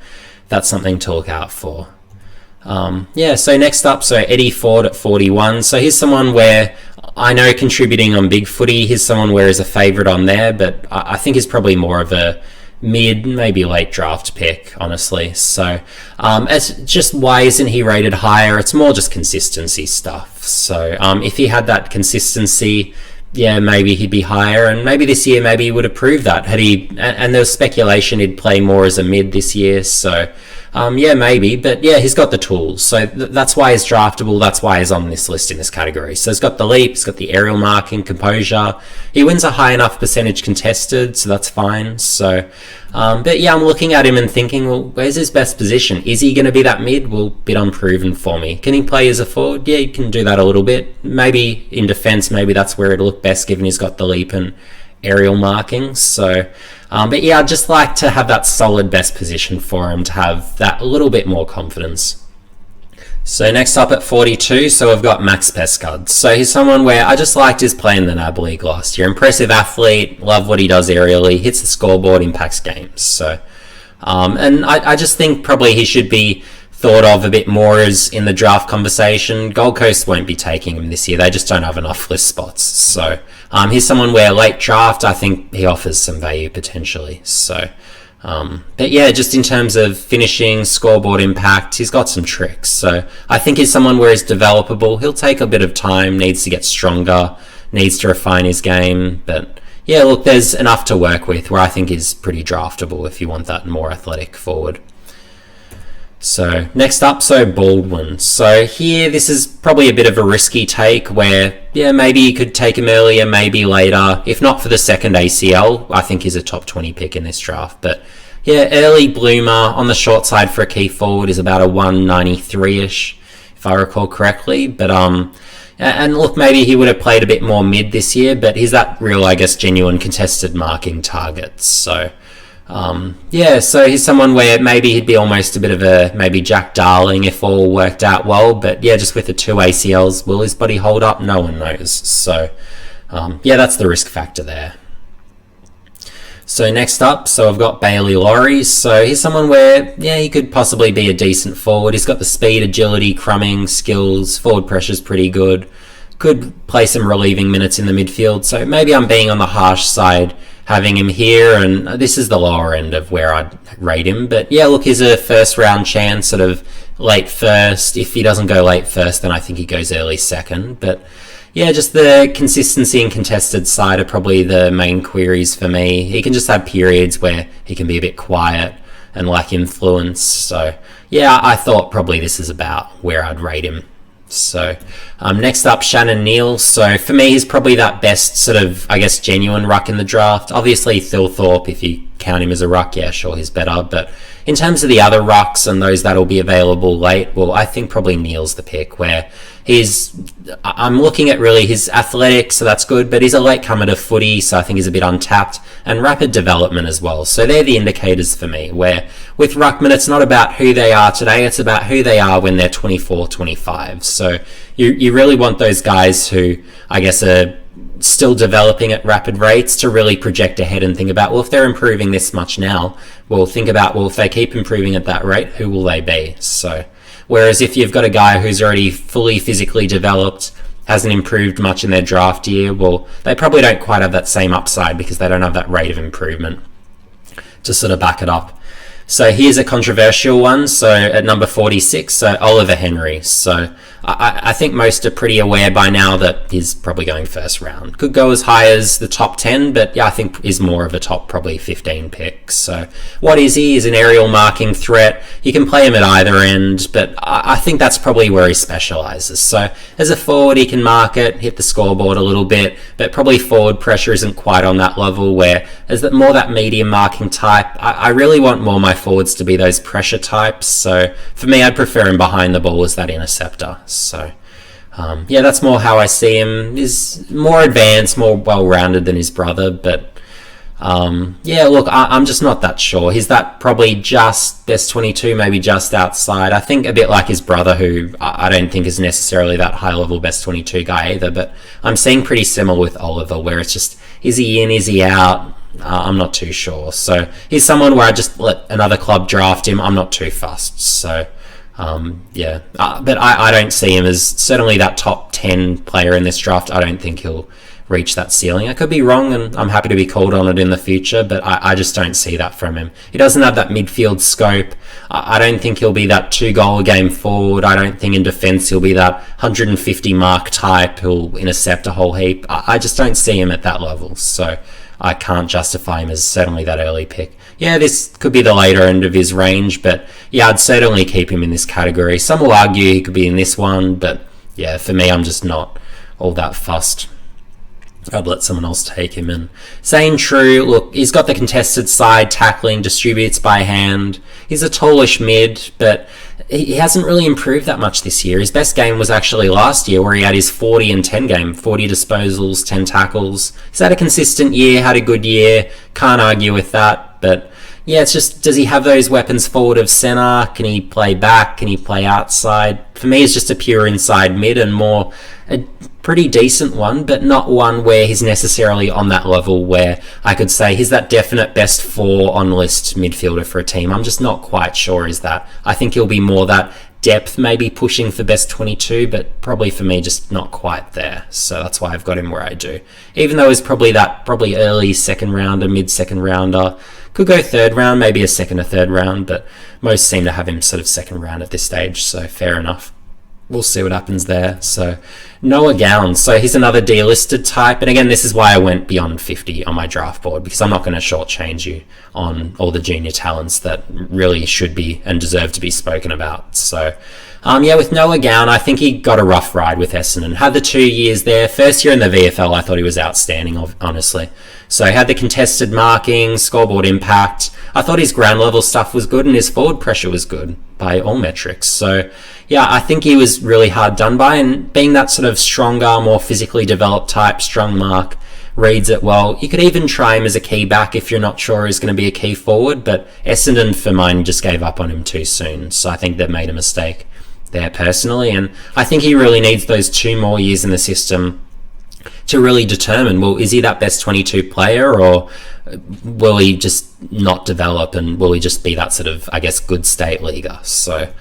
that's something to look out for. So next up, so Eddie Ford at 41. So he's someone where I know contributing on Big Footy, he's someone where he's a favourite on there, but I think he's probably more of a mid, maybe late draft pick, honestly. So it's just, why isn't he rated higher? It's more just consistency stuff. So if he had that consistency, yeah, maybe he'd be higher, and maybe this year maybe he would have proved that had he. And there was speculation he'd play more as a mid this year, so yeah, maybe. But yeah, he's got the tools, so that's why he's draftable. That's why he's on this list in this category. So he's got the leap, he's got the aerial marking, composure. He wins a high enough percentage contested, so that's fine. So, but yeah, I'm looking at him and thinking, well, where's his best position? Is he going to be that mid? Well, bit unproven for me. Can he play as a forward? Yeah, he can do that a little bit. Maybe in defence, maybe that's where it'll look best, given he's got the leap and aerial markings. So, but yeah, I'd just like to have that solid best position for him to have that a little bit more confidence. So next up at 42, so we've got Max Pescud. So he's someone where I just liked his play in the NAB League last year. Impressive athlete, love what he does aerially, hits the scoreboard, impacts games. So, and I just think probably he should be thought of a bit more as in the draft conversation. Gold Coast won't be taking him this year. They just don't have enough list spots. So he's someone where late draft, I think he offers some value potentially. So, but yeah, just in terms of finishing, scoreboard impact, he's got some tricks. So I think he's someone where he's developable. He'll take a bit of time, needs to get stronger, needs to refine his game. But yeah, look, there's enough to work with where I think he's pretty draftable if you want that more athletic forward. So next up, so Baldwin. So here, this is probably a bit of a risky take where, yeah, maybe you could take him earlier, maybe later. If not for the second ACL, I think he's a top 20 pick in this draft. But yeah, early bloomer on the short side for a key forward is about a 193-ish, if I recall correctly. But and look, maybe he would have played a bit more mid this year, but he's that real, I guess, genuine contested marking target. So yeah, so he's someone where maybe he'd be almost a bit of a maybe Jack Darling if all worked out well, but yeah, just with the 2 ACLs, will his body hold up? No one knows. So yeah, that's the risk factor there. So next up, so I've got Bailey Laurie. So he's someone where, yeah, he could possibly be a decent forward. He's got the speed, agility, crumbing, skills, forward pressure's pretty good. Could play some relieving minutes in the midfield. So maybe I'm being on the harsh side having him here, and this is the lower end of where I'd rate him. But yeah, look, he's a first round chance, sort of late first. If he doesn't go late first, then I think he goes early second. But yeah, just the consistency and contested side are probably the main queries for me. He can just have periods where he can be a bit quiet and lack influence. So yeah, I thought probably this is about where I'd rate him. So next up, Shannon Neal. So for me, he's probably that best sort of, I guess, genuine ruck in the draft. Obviously, Thilthorpe, if you count him as a ruck, yeah, sure, he's better. But in terms of the other rucks and those that'll be available late, well, I think probably Neal's the pick, where I'm looking at really his athletic, so that's good, but he's a late comer to footy, so I think he's a bit untapped, and rapid development as well. So they're the indicators for me, where with ruckman, it's not about who they are today, it's about who they are when they're 24, 25. So you really want those guys who, I guess, are still developing at rapid rates to really project ahead and think about, well, if they're improving this much now, well, think about, well, if they keep improving at that rate, who will they be? So whereas if you've got a guy who's already fully physically developed, hasn't improved much in their draft year, well, they probably don't quite have that same upside because they don't have that rate of improvement to sort of back it up. So here's a controversial one. So at number 46, so Oliver Henry. So I think most are pretty aware by now that he's probably going first round. Could go as high as the top 10, but yeah, I think is more of a top probably 15 pick. So what is he? He's an aerial marking threat. You can play him at either end, but I think that's probably where he specialises. So as a forward, he can mark it, hit the scoreboard a little bit, but probably forward pressure isn't quite on that level, where as that more that medium marking type, I really want more my forwards to be those pressure types. So for me, I'd prefer him behind the ball as that interceptor. So yeah, that's more how I see him. He's more advanced, more well-rounded than his brother, but yeah, look, I'm just not that sure. He's that probably just best 22, maybe just outside. I think a bit like his brother, who I don't think is necessarily that high-level best 22 guy either, but I'm seeing pretty similar with Oliver, where it's just, is he in, is he out? I'm not too sure. So he's someone where I just let another club draft him. I'm not too fussed. So yeah, but I don't see him as certainly that top 10 player in this draft. I don't think he'll reach that ceiling. I could be wrong, and I'm happy to be called on it in the future, but I just don't see that from him. He doesn't have that midfield scope. I don't think he'll be that 2-goal-a-game forward. I don't think in defence he'll be that 150 mark type who'll intercept a whole heap. I just don't see him at that level, so I can't justify him as certainly that early pick. Yeah, this could be the later end of his range, but yeah, I'd certainly keep him in this category. Some will argue he could be in this one, but yeah, for me, I'm just not all that fussed. I'd let someone else take him. And saying true, look, he's got the contested side, tackling, distributes by hand. He's a tallish mid, but he hasn't really improved that much this year. His best game was actually last year, where he had his 40 and 10 game, 40 disposals, 10 tackles. He's had a consistent year, had a good year, can't argue with that, but yeah, it's just, does he have those weapons forward of centre? Can he play back? Can he play outside? For me, it's just a pure inside mid and more a pretty decent one, but not one where he's necessarily on that level where I could say he's that definite best 4 on list midfielder for a team. I'm just not quite sure is that. I think he'll be more that depth, maybe pushing for best 22, but probably for me just not quite there. So that's why I've got him where I do. Even though he's probably early second rounder, mid second rounder. Could go third round, maybe a second or third round, but most seem to have him sort of second round at this stage, so fair enough. We'll see what happens there. So Noah Gowns, so he's another delisted type, and again, this is why I went beyond 50 on my draft board, because I'm not going to shortchange you on all the junior talents that really should be and deserve to be spoken about. So with Noah Gown, I think he got a rough ride with Essendon. Had the 2 years there. First year in the VFL, I thought he was outstanding, honestly. So he had the contested marking, scoreboard impact. I thought his ground level stuff was good and his forward pressure was good by all metrics. So yeah, I think he was really hard done by, and being that sort of stronger, more physically developed type, strong mark, reads it well. You could even try him as a key back if you're not sure he's going to be a key forward, but Essendon, for mine, just gave up on him too soon. So I think they've made a mistake there personally, and I think he really needs those 2 more years in the system to really determine, well, is he that best 22 player, or will he just not develop, and will he just be that sort of, I guess, good state leaguer? So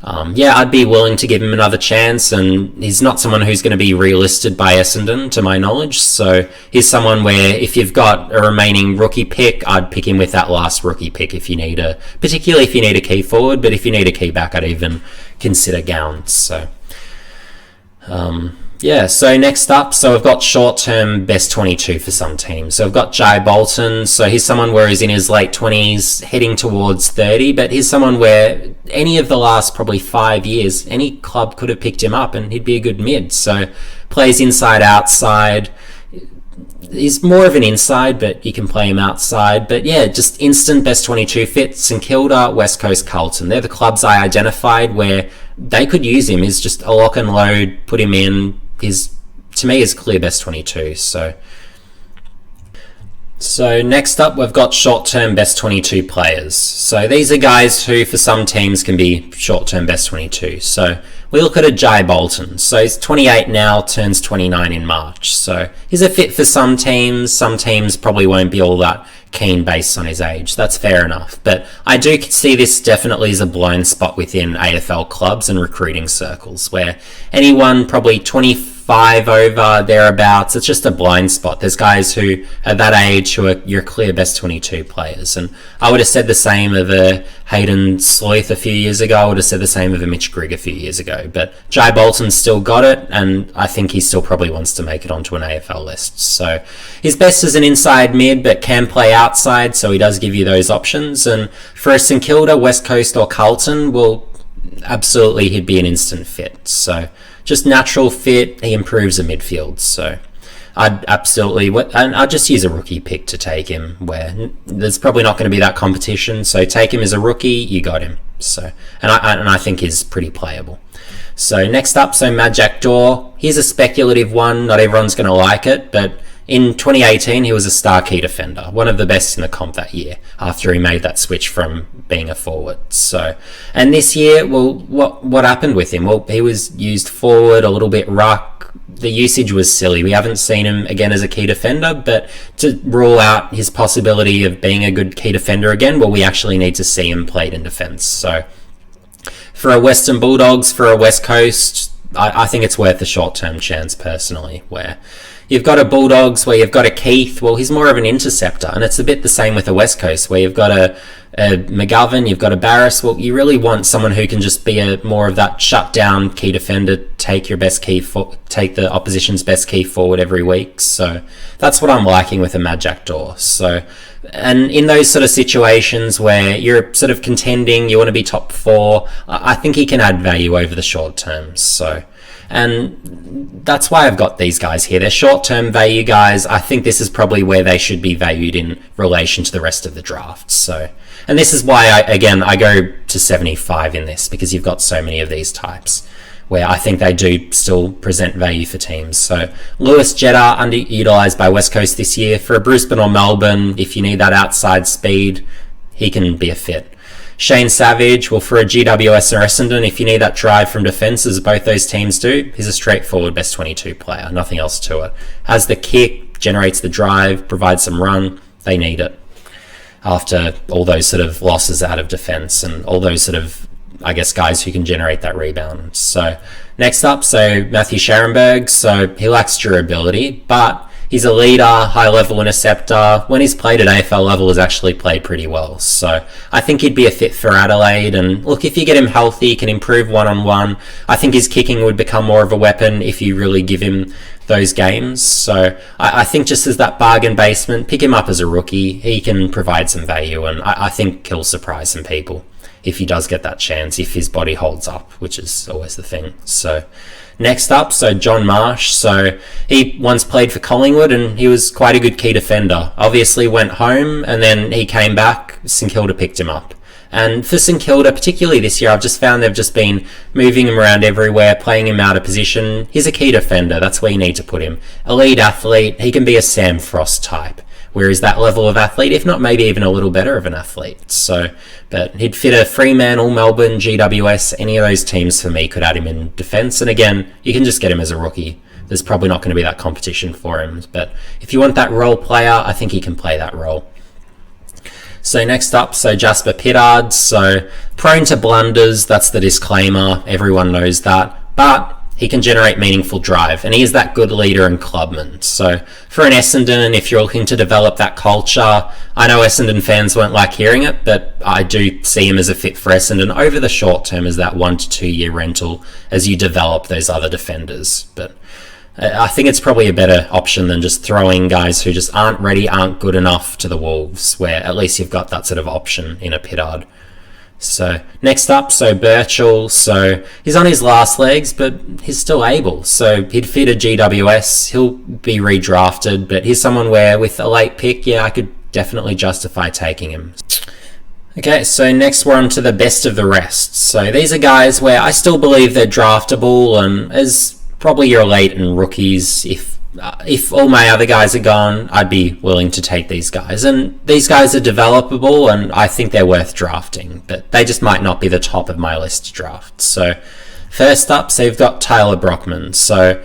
I'd be willing to give him another chance, and he's not someone who's going to be relisted by Essendon, to my knowledge, so he's someone where if you've got a remaining rookie pick, I'd pick him with that last rookie pick particularly if you need a key forward, but if you need a key back, I'd even consider Gowns. So so next up, so I've got short-term best 22 for some teams. So I've got Jai Bolton, so he's someone where he's in his late 20s, heading towards 30, but he's someone where any of the last probably 5 years, any club could have picked him up and he'd be a good mid. So plays inside, outside. He's more of an inside, but you can play him outside. But yeah, just instant best 22 fit. St Kilda, West Coast, Carlton. They're the clubs I identified where they could use him. He's just a lock and load, put him in. To me, is clear best 22. So next up, we've got short-term best 22 players. So these are guys who, for some teams, can be short-term best 22. So we look at a Jai Bolton. So he's 28 now, turns 29 in March. So he's a fit for some teams. Some teams probably won't be all that keen based on his age. That's fair enough. But I do see this definitely as a blind spot within AFL clubs and recruiting circles, where anyone probably 25 over, thereabouts, it's just a blind spot. There's guys who at that age who are your clear best 22 players. And I would have said the same of a Hayden Sloth a few years ago. I would have said the same of a Mitch Grigg a few years ago. But Jai Bolton's still got it, and I think he still probably wants to make it onto an AFL list. So his best is an inside mid, but can play outside, so he does give you those options. And for a St Kilda, West Coast or Carlton, well, absolutely he'd be an instant fit. So just natural fit, he improves the midfield. So I'd absolutely, and I'd just use a rookie pick to take him, where there's probably not going to be that competition. So take him as a rookie, you got him. So and I think he's pretty playable. So next up, so Majak Daw, he's a speculative one. Not everyone's going to like it, but in 2018, he was a star key defender, one of the best in the comp that year, after he made that switch from being a forward. So, and this year, well, what happened with him? Well, he was used forward, a little bit ruck. The usage was silly. We haven't seen him again as a key defender, but to rule out his possibility of being a good key defender again, well, we actually need to see him played in defence. So, for a Western Bulldogs, for a West Coast, I think it's worth a short-term chance personally, where You've got a Bulldogs where you've got a Keith. Well, he's more of an interceptor, and it's a bit the same with the West Coast where you've got a McGovern, you've got a Barras. Well, you really want someone who can just be more of that shut-down key defender, take the opposition's best key forward every week. So that's what I'm liking with a Mad Jackdaw. So, and in those sort of situations where you're sort of contending, you want to be top 4, I think he can add value over the short term. So, and that's why I've got these guys here. They're short-term value guys. I think this is probably where they should be valued in relation to the rest of the draft. So, and this is why I go to 75 in this, because you've got so many of these types where I think they do still present value for teams. So Lewis Jetta, underutilised by West Coast this year. For a Brisbane or Melbourne, if you need that outside speed, he can be a fit. Shane Savage, well, for a GWS or Essendon, if you need that drive from defence, as both those teams do, he's a straightforward best 22 player, nothing else to it. Has the kick, generates the drive, provides some run, they need it. After all those sort of losses out of defence and all those sort of, I guess, guys who can generate that rebound. So next up, so Matthew Scharenberg, so he lacks durability, but he's a leader, high-level interceptor. When he's played at AFL level, he's actually played pretty well. So I think he'd be a fit for Adelaide. And look, if you get him healthy, he can improve one-on-one. I think his kicking would become more of a weapon if you really give him those games. So I think just as that bargain basement, pick him up as a rookie. He can provide some value, and I think he'll surprise some people if he does get that chance, if his body holds up, which is always the thing. So next up, so John Marsh. So he once played for Collingwood and he was quite a good key defender. Obviously went home and then he came back. St Kilda picked him up. And for St Kilda, particularly this year, I've just found they've just been moving him around everywhere, playing him out of position. He's a key defender. That's where you need to put him. Elite athlete. He can be a Sam Frost type. Where is that level of athlete? If not, maybe even a little better of an athlete. So, but he'd fit a Fremantle, Melbourne, GWS, any of those teams for me could add him in defence. And again, you can just get him as a rookie. There's probably not going to be that competition for him. But if you want that role player, I think he can play that role. So next up, so Jasper Pittard. So prone to blunders, that's the disclaimer. Everyone knows that. But he can generate meaningful drive, and he is that good leader and clubman. So for an Essendon, if you're looking to develop that culture, I know Essendon fans won't like hearing it, but I do see him as a fit for Essendon over the short term as that 1 to 2 year rental as you develop those other defenders. But I think it's probably a better option than just throwing guys who just aren't ready, aren't good enough to the Wolves, where at least you've got that sort of option in a Pittard. So next up, so Birchall. So he's on his last legs, but he's still able. So he'd fit a GWS. He'll be redrafted, but he's someone where with a late pick, yeah, I could definitely justify taking him. Okay, so next we're on to the best of the rest. So these are guys where I still believe they're draftable, and as probably your late and rookies, if all my other guys are gone, I'd be willing to take these guys. And these guys are developable, and I think they're worth drafting, but they just might not be the top of my list to draft. So first up, so you've got Tyler Brockman. So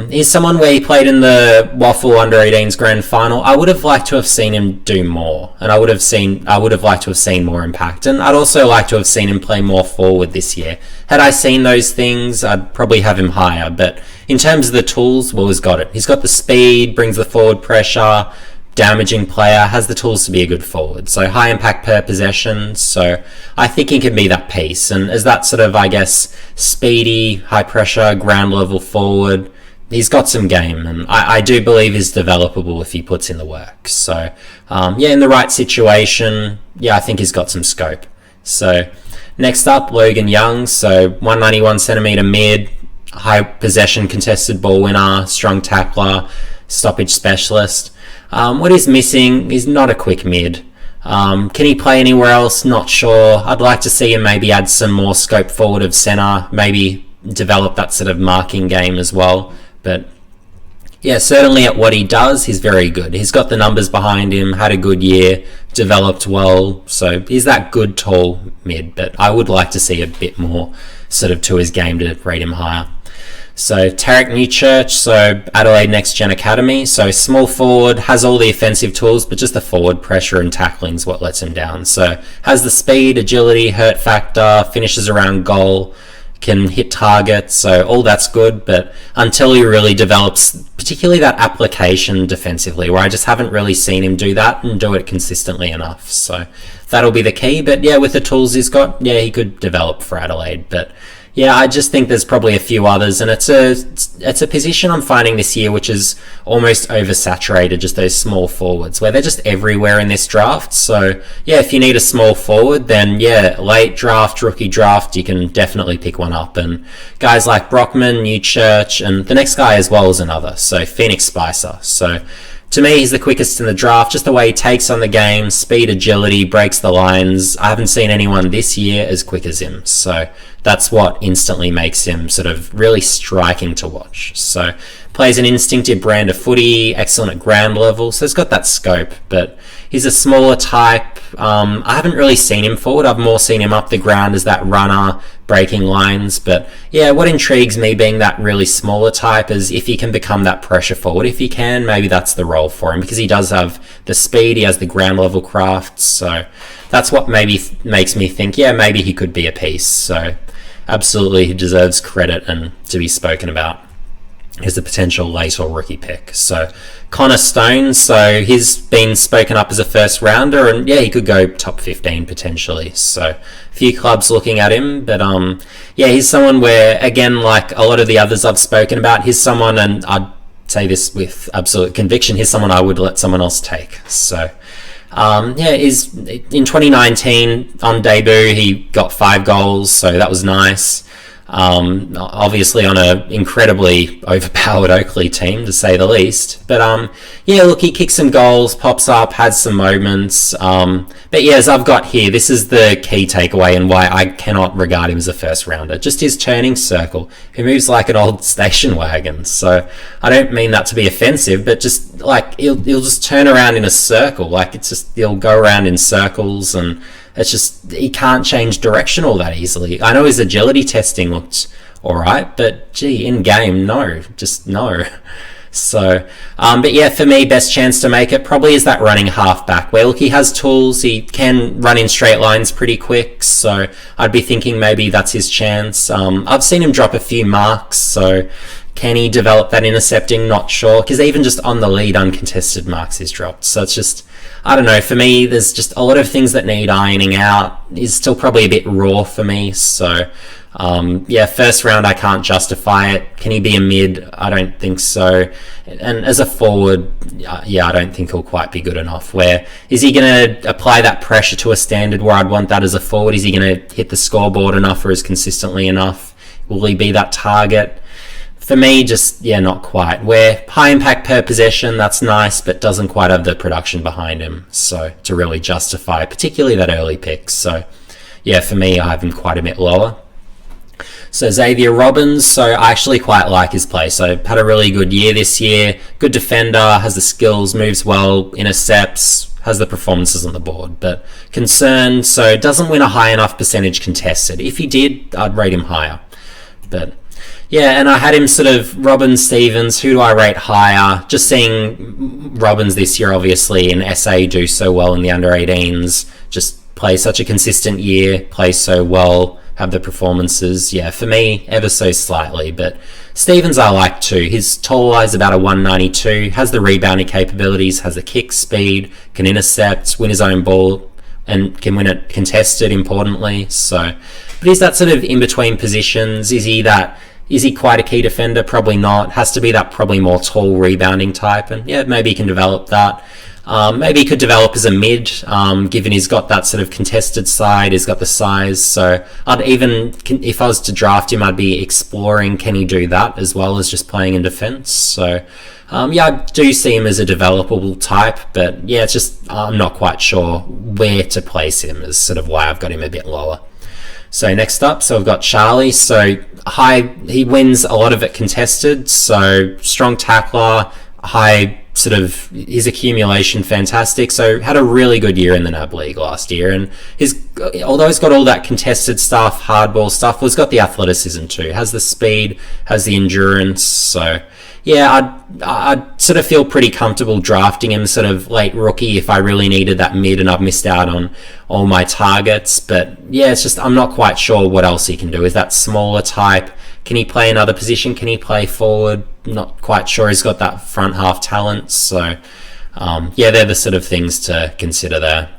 he's someone where he played in the Waffle Under-18s Grand Final. I would have liked to have seen him do more, and I would have liked to have seen more impact, and I'd also like to have seen him play more forward this year. Had I seen those things, I'd probably have him higher, but in terms of the tools, well, he's got it. He's got the speed, brings the forward pressure, damaging player, has the tools to be a good forward. So high impact per possession. So I think he can be that piece. And as that sort of, I guess, speedy, high pressure, ground level forward, he's got some game. And I do believe he's developable if he puts in the work. So yeah, in the right situation, yeah, I think he's got some scope. So next up, Logan Young. So 191 centimetre mid, high possession, contested ball winner, strong tackler, stoppage specialist. What he's missing is not a quick mid. Can he play anywhere else? Not sure. I'd like to see him maybe add some more scope forward of centre, maybe develop that sort of marking game as well. But yeah, certainly at what he does, he's very good. He's got the numbers behind him, had a good year, developed well. So he's that good tall mid, but I would like to see a bit more sort of to his game to rate him higher. So Tarek Newchurch, so Adelaide Next Gen Academy. So small forward, has all the offensive tools, but just the forward pressure and tackling is what lets him down. So has the speed, agility, hurt factor, finishes around goal, can hit targets, so all that's good, but until he really develops, particularly that application defensively, where I just haven't really seen him do that and do it consistently enough. So that'll be the key, but yeah, with the tools he's got, yeah, he could develop for Adelaide, but yeah, I just think there's probably a few others, and it's a position I'm finding this year which is almost oversaturated, just those small forwards, where they're just everywhere in this draft. So yeah, if you need a small forward, then yeah, late draft, rookie draft, you can definitely pick one up. And guys like Brockman, Newchurch, and the next guy as well is another, so Phoenix Spicer. So to me, he's the quickest in the draft, just the way he takes on the game, speed, agility, breaks the lines. I haven't seen anyone this year as quick as him, so that's what instantly makes him sort of really striking to watch. So plays an instinctive brand of footy, excellent at ground level, so he's got that scope, but he's a smaller type. I haven't really seen him forward. I've more seen him up the ground as that runner, breaking lines. But yeah, what intrigues me being that really smaller type is if he can become that pressure forward. If he can, maybe that's the role for him, because he does have the speed, he has the ground level craft. So that's what maybe makes me think, yeah, maybe he could be a piece. So absolutely, he deserves credit and to be spoken about as a potential late or rookie pick. So Connor Stone, so he's been spoken up as a first rounder, and yeah, he could go top 15 potentially. So a few clubs looking at him, but yeah, he's someone where, again, like a lot of the others I've spoken about, he's someone, and I'd say this with absolute conviction, he's someone I would let someone else take. So yeah, is in 2019 on debut he got 5 goals, so that was nice. Obviously on an incredibly overpowered Oakley team, to say the least. But yeah, look, he kicks some goals, pops up, has some moments. But yeah, as I've got here, this is the key takeaway and why I cannot regard him as a first rounder. Just his turning circle. He moves like an old station wagon. So I don't mean that to be offensive, but just like he'll just turn around in a circle. Like it's just, he'll go around in circles, and it's just, he can't change direction all that easily. I know his agility testing looked alright, but gee, in game, no. Just no. So, but yeah, for me, best chance to make it probably is that running halfback, where look, he has tools, he can run in straight lines pretty quick, so I'd be thinking maybe that's his chance. I've seen him drop a few marks, so can he develop that intercepting? Not sure, because even just on the lead, uncontested marks he's dropped. So it's just, I don't know, for me, there's just a lot of things that need ironing out. He's still probably a bit raw for me, so yeah, first round I can't justify it. Can he be a mid? I don't think so. And as a forward, yeah, I don't think he'll quite be good enough. Where is he going to apply that pressure to a standard where I'd want that as a forward? Is he going to hit the scoreboard enough or as consistently enough? Will he be that target? For me, just, yeah, not quite. Where high impact per possession, that's nice, but doesn't quite have the production behind him, so to really justify, particularly that early pick. So yeah, for me, I have him quite a bit lower. So Xavier Robbins, so I actually quite like his play. So had a really good year this year, good defender, has the skills, moves well, intercepts, has the performances on the board, but concerned, so doesn't win a high enough percentage contested. If he did, I'd rate him higher. But yeah, and I had him sort of Robbins, Stevens, who do I rate higher? Just seeing Robbins this year, obviously, in SA do so well in the under-18s, just play such a consistent year, play so well, have the performances. Yeah, for me, ever so slightly, but Stevens I like too. His tall is about a 192, has the rebounding capabilities, has the kick speed, can intercept, win his own ball, and can win it contested, importantly. So, but he's that sort of in-between positions. Is he quite a key defender? Probably not. Has to be that probably more tall rebounding type, and yeah, maybe he can develop that. Maybe he could develop as a mid, given he's got that sort of contested side, he's got the size. So I'd even, if I was to draft him, I'd be exploring, can he do that as well as just playing in defence? So yeah, I do see him as a developable type, but yeah, it's just, I'm not quite sure where to place him is sort of why I've got him a bit lower. So next up, so I've got Charlie. So he wins a lot of it contested, so strong tackler, high sort of his accumulation fantastic, so had a really good year in the NAB League last year, and although he's got all that contested stuff, hardball stuff, well, he's got the athleticism too, has the speed, has the endurance, so yeah, I'd sort of feel pretty comfortable drafting him sort of late rookie if I really needed that mid and I've missed out on all my targets. But yeah, it's just I'm not quite sure what else he can do. Is that smaller type? Can he play another position? Can he play forward? Not quite sure. He's got that front half talent. So yeah, they're the sort of things to consider there.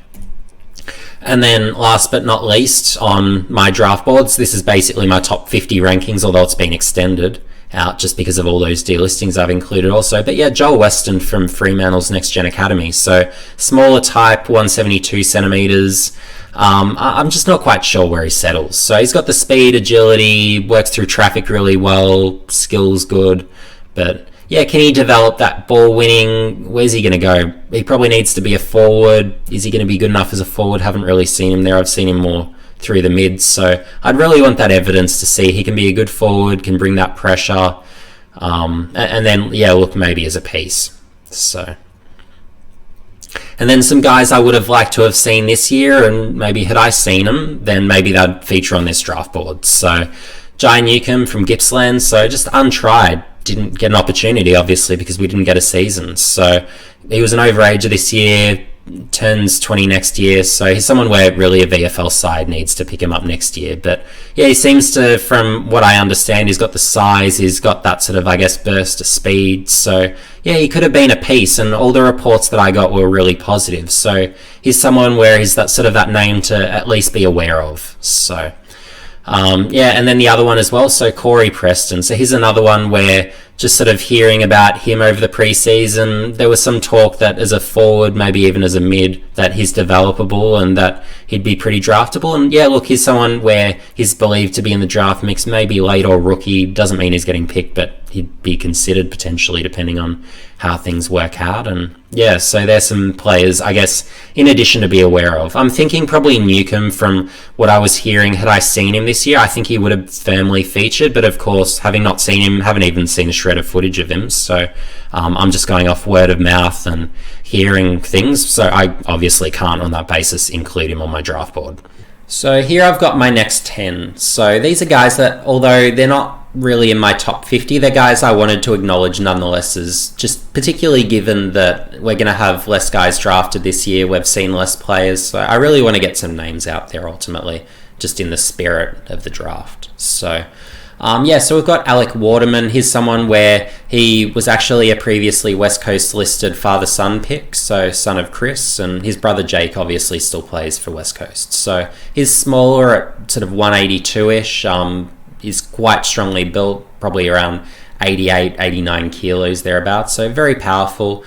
And then last but not least on my draft boards, this is basically my top 50 rankings, although it's been extended out just because of all those delistings I've included also. But yeah, Joel Weston from Fremantle's Next Gen Academy. So smaller type, 172 centimeters. I'm just not quite sure where he settles. So he's got the speed, agility, works through traffic really well, skills good. But yeah, can he develop that ball winning? Where's he going to go? He probably needs to be a forward. Is he going to be good enough as a forward? Haven't really seen him there. I've seen him more through the mids. So I'd really want that evidence to see he can be a good forward, can bring that pressure. And then, yeah, look, maybe as a piece. So, and then some guys I would have liked to have seen this year, and maybe had I seen them, then maybe they'd feature on this draft board. So Jai Newcomb from Gippsland, so just untried. Didn't get an opportunity, obviously, because we didn't get a season. So he was an overager this year, turns 20 next year. So he's someone where really a VFL side needs to pick him up next year. But yeah, he seems to, from what I understand, he's got the size, he's got that sort of, I guess, burst of speed. So yeah, he could have been a piece, and all the reports that I got were really positive. So he's someone where he's that sort of that name to at least be aware of. So yeah, and then the other one as well, so Corey Preston. So he's another one where just sort of hearing about him over the preseason, there was some talk that as a forward, maybe even as a mid, that he's developable and that he'd be pretty draftable. And yeah, look, he's someone where he's believed to be in the draft mix, maybe late or rookie. Doesn't mean he's getting picked, but he'd be considered potentially depending on how things work out. And yeah, so there's some players, I guess, in addition to be aware of. I'm thinking probably Newcomb from what I was hearing. Had I seen him this year, I think he would have firmly featured. But of course, having not seen him, haven't even seen a shred of footage of him. So I'm just going off word of mouth and hearing things. So I obviously can't on that basis include him on my draft board. So here I've got my next 10. So these are guys that, although they're not really in my top 50, they're guys I wanted to acknowledge nonetheless, as just particularly given that we're going to have less guys drafted this year, we've seen less players, so I really want to get some names out there ultimately, just in the spirit of the draft. So yeah, so we've got Alec Waterman. He's someone where he was actually a previously West Coast listed father-son pick, so son of Chris, and his brother Jake obviously still plays for West Coast. So he's smaller at sort of 182-ish. He's quite strongly built, probably around 88, 89 kilos thereabouts, so very powerful.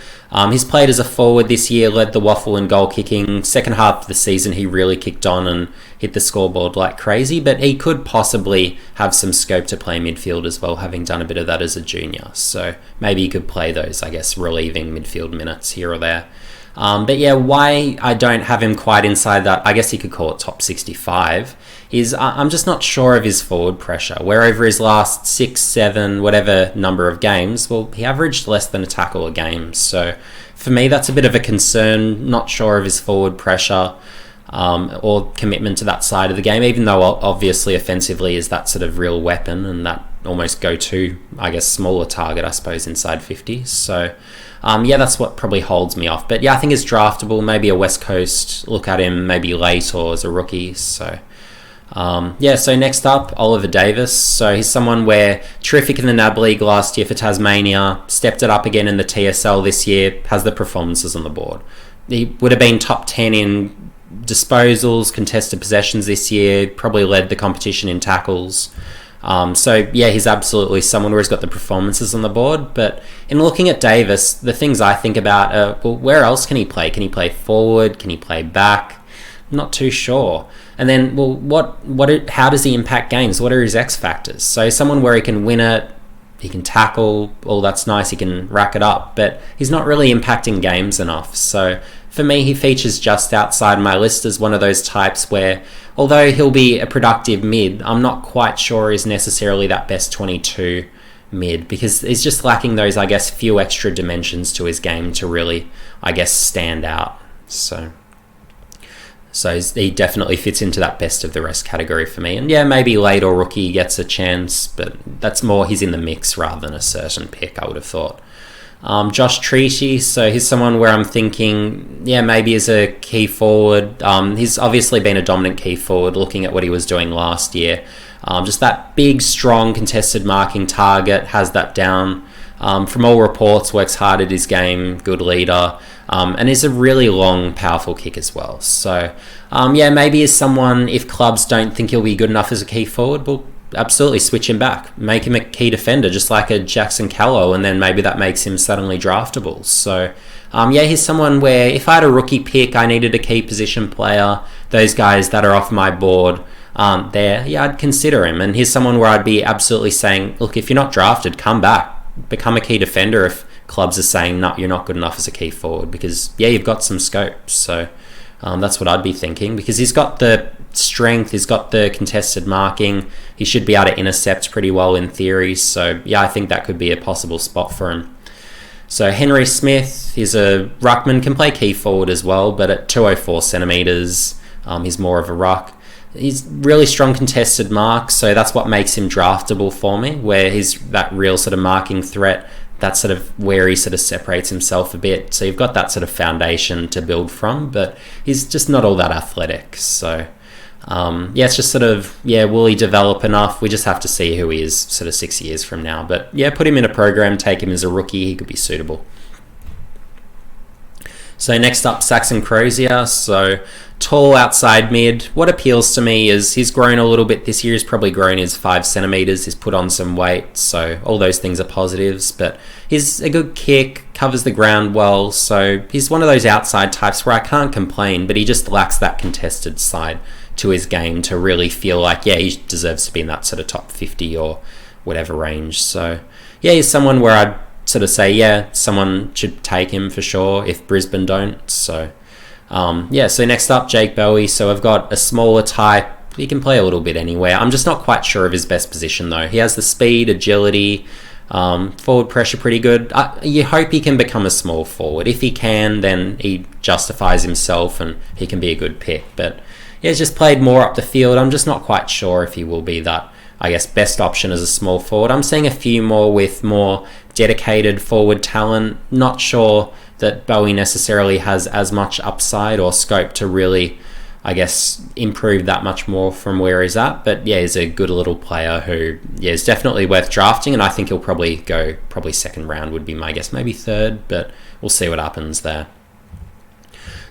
He's played as a forward this year, led the waffle in goal kicking. Second half of the season, he really kicked on and hit the scoreboard like crazy, but he could possibly have some scope to play midfield as well, having done a bit of that as a junior. So maybe he could play those, I guess, relieving midfield minutes here or there. But yeah, why I don't have him quite inside that, I guess you could call it top 65, is I'm just not sure of his forward pressure. Where over his last 6, 7, whatever number of games, well, he averaged less than a tackle a game. So for me, that's a bit of a concern. Not sure of his forward pressure or commitment to that side of the game, even though obviously offensively is that sort of real weapon and that almost go-to, I guess, smaller target, I suppose, inside 50. So yeah, that's what probably holds me off. But yeah, I think he's draftable. Maybe a West Coast look at him, maybe late or as a rookie. So yeah, so next up, Oliver Davis. So he's someone where terrific in the NAB League last year for Tasmania, stepped it up again in the TSL this year, has the performances on the board. He would have been top 10 in disposals, contested possessions this year, probably led the competition in tackles. So yeah, he's absolutely someone where he's got the performances on the board. But in looking at Davis, the things I think about are, well, where else can he play? Can he play forward? Can he play back? Not too sure. And then, well, how does he impact games? What are his X factors? So someone where he can win it, he can tackle, all that's nice, he can rack it up, but he's not really impacting games enough. So for me, he features just outside my list as one of those types where, although he'll be a productive mid, I'm not quite sure he's necessarily that best 22 mid, because he's just lacking those, I guess, few extra dimensions to his game to really, I guess, stand out. So So he definitely fits into that best of the rest category for me. And yeah, maybe late or rookie gets a chance, but that's more he's in the mix rather than a certain pick, I would have thought. Josh Treaty, so he's someone where I'm thinking, yeah, maybe as a key forward. He's obviously been a dominant key forward looking at what he was doing last year. Just that big, strong, contested marking target, has that down. From all reports, works hard at his game, good leader, and is a really long, powerful kick as well. So, yeah, maybe as someone, if clubs don't think he'll be good enough as a key forward, we'll absolutely switch him back, make him a key defender, just like a Jackson Callow, and then maybe that makes him suddenly draftable. So, yeah, he's someone where if I had a rookie pick, I needed a key position player, those guys that are off my board aren't there, yeah, I'd consider him. And he's someone where I'd be absolutely saying, look, if you're not drafted, come back, become a key defender if clubs are saying, no, you're not good enough as a key forward, because, yeah, you've got some scope. So that's what I'd be thinking, because he's got the strength, he's got the contested marking, he should be able to intercept pretty well in theory. So, yeah, I think that could be a possible spot for him. So Henry Smith, he's a ruckman, can play key forward as well, but at 204 centimetres, he's more of a ruck. He's really strong contested mark, so that's what makes him draftable for me, where he's that real sort of marking threat. That's sort of where he sort of separates himself a bit. So you've got that sort of foundation to build from, but he's just not all that athletic. So, yeah, it's just sort of, yeah, will he develop enough? We just have to see who he is sort of 6 years from now. But yeah, put him in a program, take him as a rookie, he could be suitable. So next up, Saxon Crozier. So tall outside mid. What appeals to me is he's grown a little bit this year. He's probably grown his 5 centimetres. He's put on some weight. So all those things are positives. But he's a good kick, covers the ground well. So he's one of those outside types where I can't complain, but he just lacks that contested side to his game to really feel like, yeah, he deserves to be in that sort of top 50 or whatever range. So yeah, he's someone where I'd sort of say, yeah, someone should take him for sure if Brisbane don't. So yeah, so next up, Jake Bowie. So I've got a smaller type. He can play a little bit anywhere. I'm just not quite sure of his best position though. He has the speed, agility, forward pressure pretty good. You hope he can become a small forward. If he can, then he justifies himself and he can be a good pick. But yeah, he's just played more up the field. I'm just not quite sure if he will be that, I guess, best option as a small forward. I'm seeing a few more with more dedicated forward talent. Not sure that Bowie necessarily has as much upside or scope to really, I guess, improve that much more from where he's at. But yeah, he's a good little player who, yeah, is definitely worth drafting, and I think he'll probably go second round would be my guess, maybe third, but we'll see what happens there.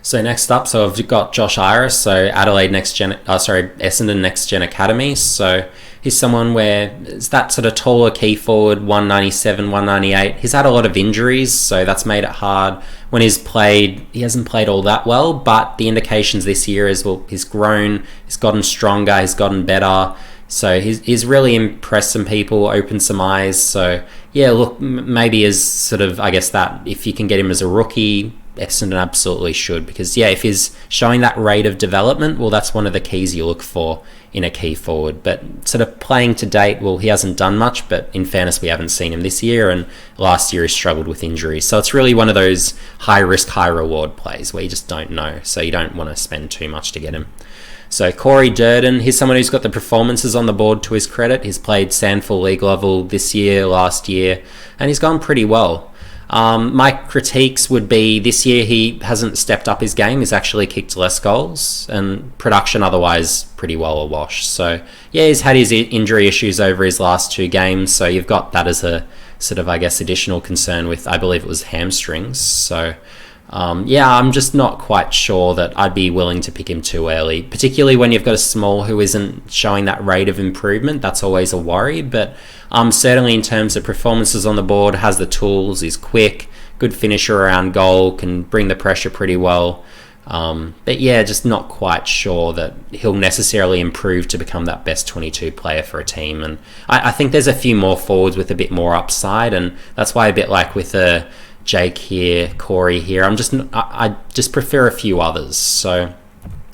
So next up, so I've got Josh Iris, so Essendon Next Gen Academy. So he's someone where it's that sort of taller key forward, 197, 198. He's had a lot of injuries, so that's made it hard. When he's played, he hasn't played all that well, but the indications this year is, well, he's grown, he's gotten stronger, he's gotten better. So he's really impressed some people, opened some eyes. So yeah, look, maybe as sort of, I guess that if you can get him as a rookie, Essendon absolutely should, because yeah, if he's showing that rate of development, well, that's one of the keys you look for in a key forward. But sort of playing to date, well, he hasn't done much, but in fairness, we haven't seen him this year, and last year he struggled with injuries. So it's really one of those high risk, high reward plays where you just don't know, so you don't want to spend too much to get him. So Corey Durden, he's someone who's got the performances on the board to his credit. He's played Sandful League level this year, last year, and he's gone pretty well. My critiques would be this year he hasn't stepped up his game. He's actually kicked less goals, and production otherwise pretty well awash. So yeah, he's had his injury issues over his last 2 games, so you've got that as a sort of, I guess, additional concern with, I believe it was hamstrings. So yeah, I'm just not quite sure that I'd be willing to pick him too early, particularly when you've got a small who isn't showing that rate of improvement. That's always a worry, but certainly in terms of performances on the board, has the tools, is quick, good finisher around goal, can bring the pressure pretty well. But yeah, just not quite sure that he'll necessarily improve to become that best 22 player for a team. And I think there's a few more forwards with a bit more upside, and that's why a bit like with Jake here, Corey here, I just prefer a few others. So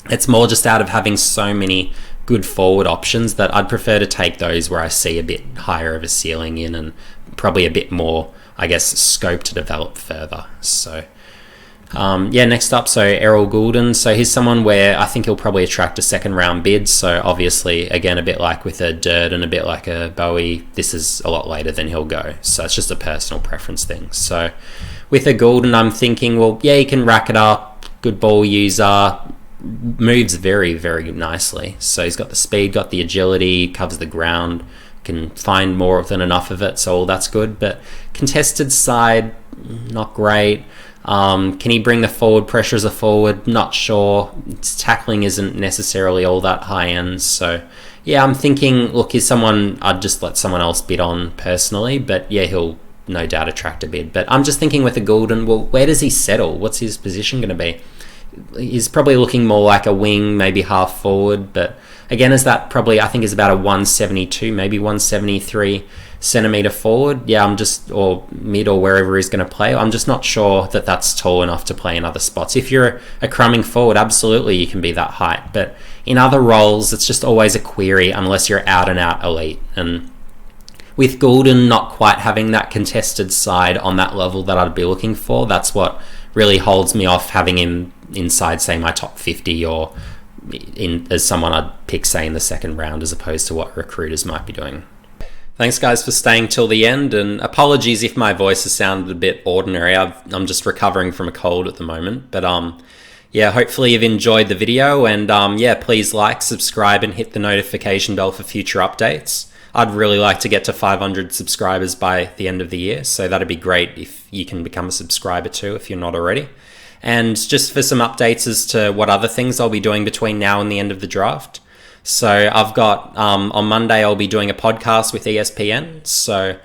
it's more just out of having so many good forward options that I'd prefer to take those where I see a bit higher of a ceiling in, and probably a bit more, I guess, scope to develop further. So Yeah, next up, so Errol Goulden. So he's someone where I think he'll probably attract a second round bid. So obviously, again, a bit like with a Durd and a bit like a Bowie, this is a lot later than he'll go. So it's just a personal preference thing. So with a Goulden, I'm thinking, well, yeah, he can rack it up, good ball user, moves very, very nicely. So he's got the speed, got the agility, covers the ground, can find more than enough of it, so all that's good. But contested side, not great. Can he bring the forward pressure as a forward? Not sure. His tackling isn't necessarily all that high end. So yeah, I'm thinking, look, he's someone I'd just let someone else bid on personally, but yeah, he'll no doubt attract a bid. But I'm just thinking with a Goulden, well, where does he settle? What's his position going to be? He's probably looking more like a wing, maybe half forward, but again, is that probably, I think is about a 172, maybe 173 centimeter forward. Yeah, I'm just, or mid or wherever he's going to play. I'm just not sure that that's tall enough to play in other spots. If you're a crumbing forward, absolutely you can be that height, but in other roles, it's just always a query unless you're out and out elite. And with Goulden not quite having that contested side on that level that I'd be looking for, that's what really holds me off having him inside, say, my top 50 or as someone I'd pick, say, in the second round as opposed to what recruiters might be doing. Thanks, guys, for staying till the end, and apologies if my voice has sounded a bit ordinary. I'm just recovering from a cold at the moment, but yeah, hopefully you've enjoyed the video, and yeah, please like, subscribe, and hit the notification bell for future updates. I'd really like to get to 500 subscribers by the end of the year, so that'd be great if you can become a subscriber too if you're not already. And just for some updates as to what other things I'll be doing between now and the end of the draft. So I've got, on Monday, I'll be doing a podcast with ESPN. So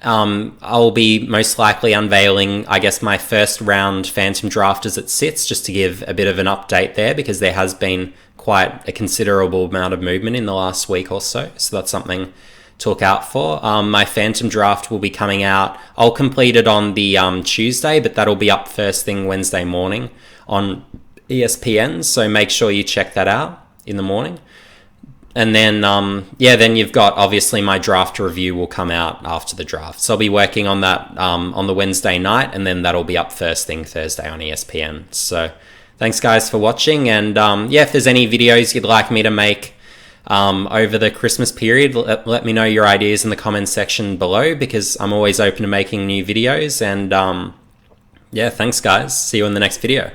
I'll be most likely unveiling, I guess, my first round Phantom draft as it sits, just to give a bit of an update there, because there has been quite a considerable amount of movement in the last week or so. So that's something to look out for. My Phantom draft will be coming out. I'll complete it on the Tuesday, but that'll be up first thing Wednesday morning on ESPN. So make sure you check that out in the morning. And then, yeah, then you've got, obviously, my draft review will come out after the draft. So I'll be working on that on the Wednesday night, and then that'll be up first thing Thursday on ESPN. So thanks, guys, for watching. And yeah, if there's any videos you'd like me to make over the Christmas period, let me know your ideas in the comments section below, because I'm always open to making new videos. And yeah, thanks, guys. See you in the next video.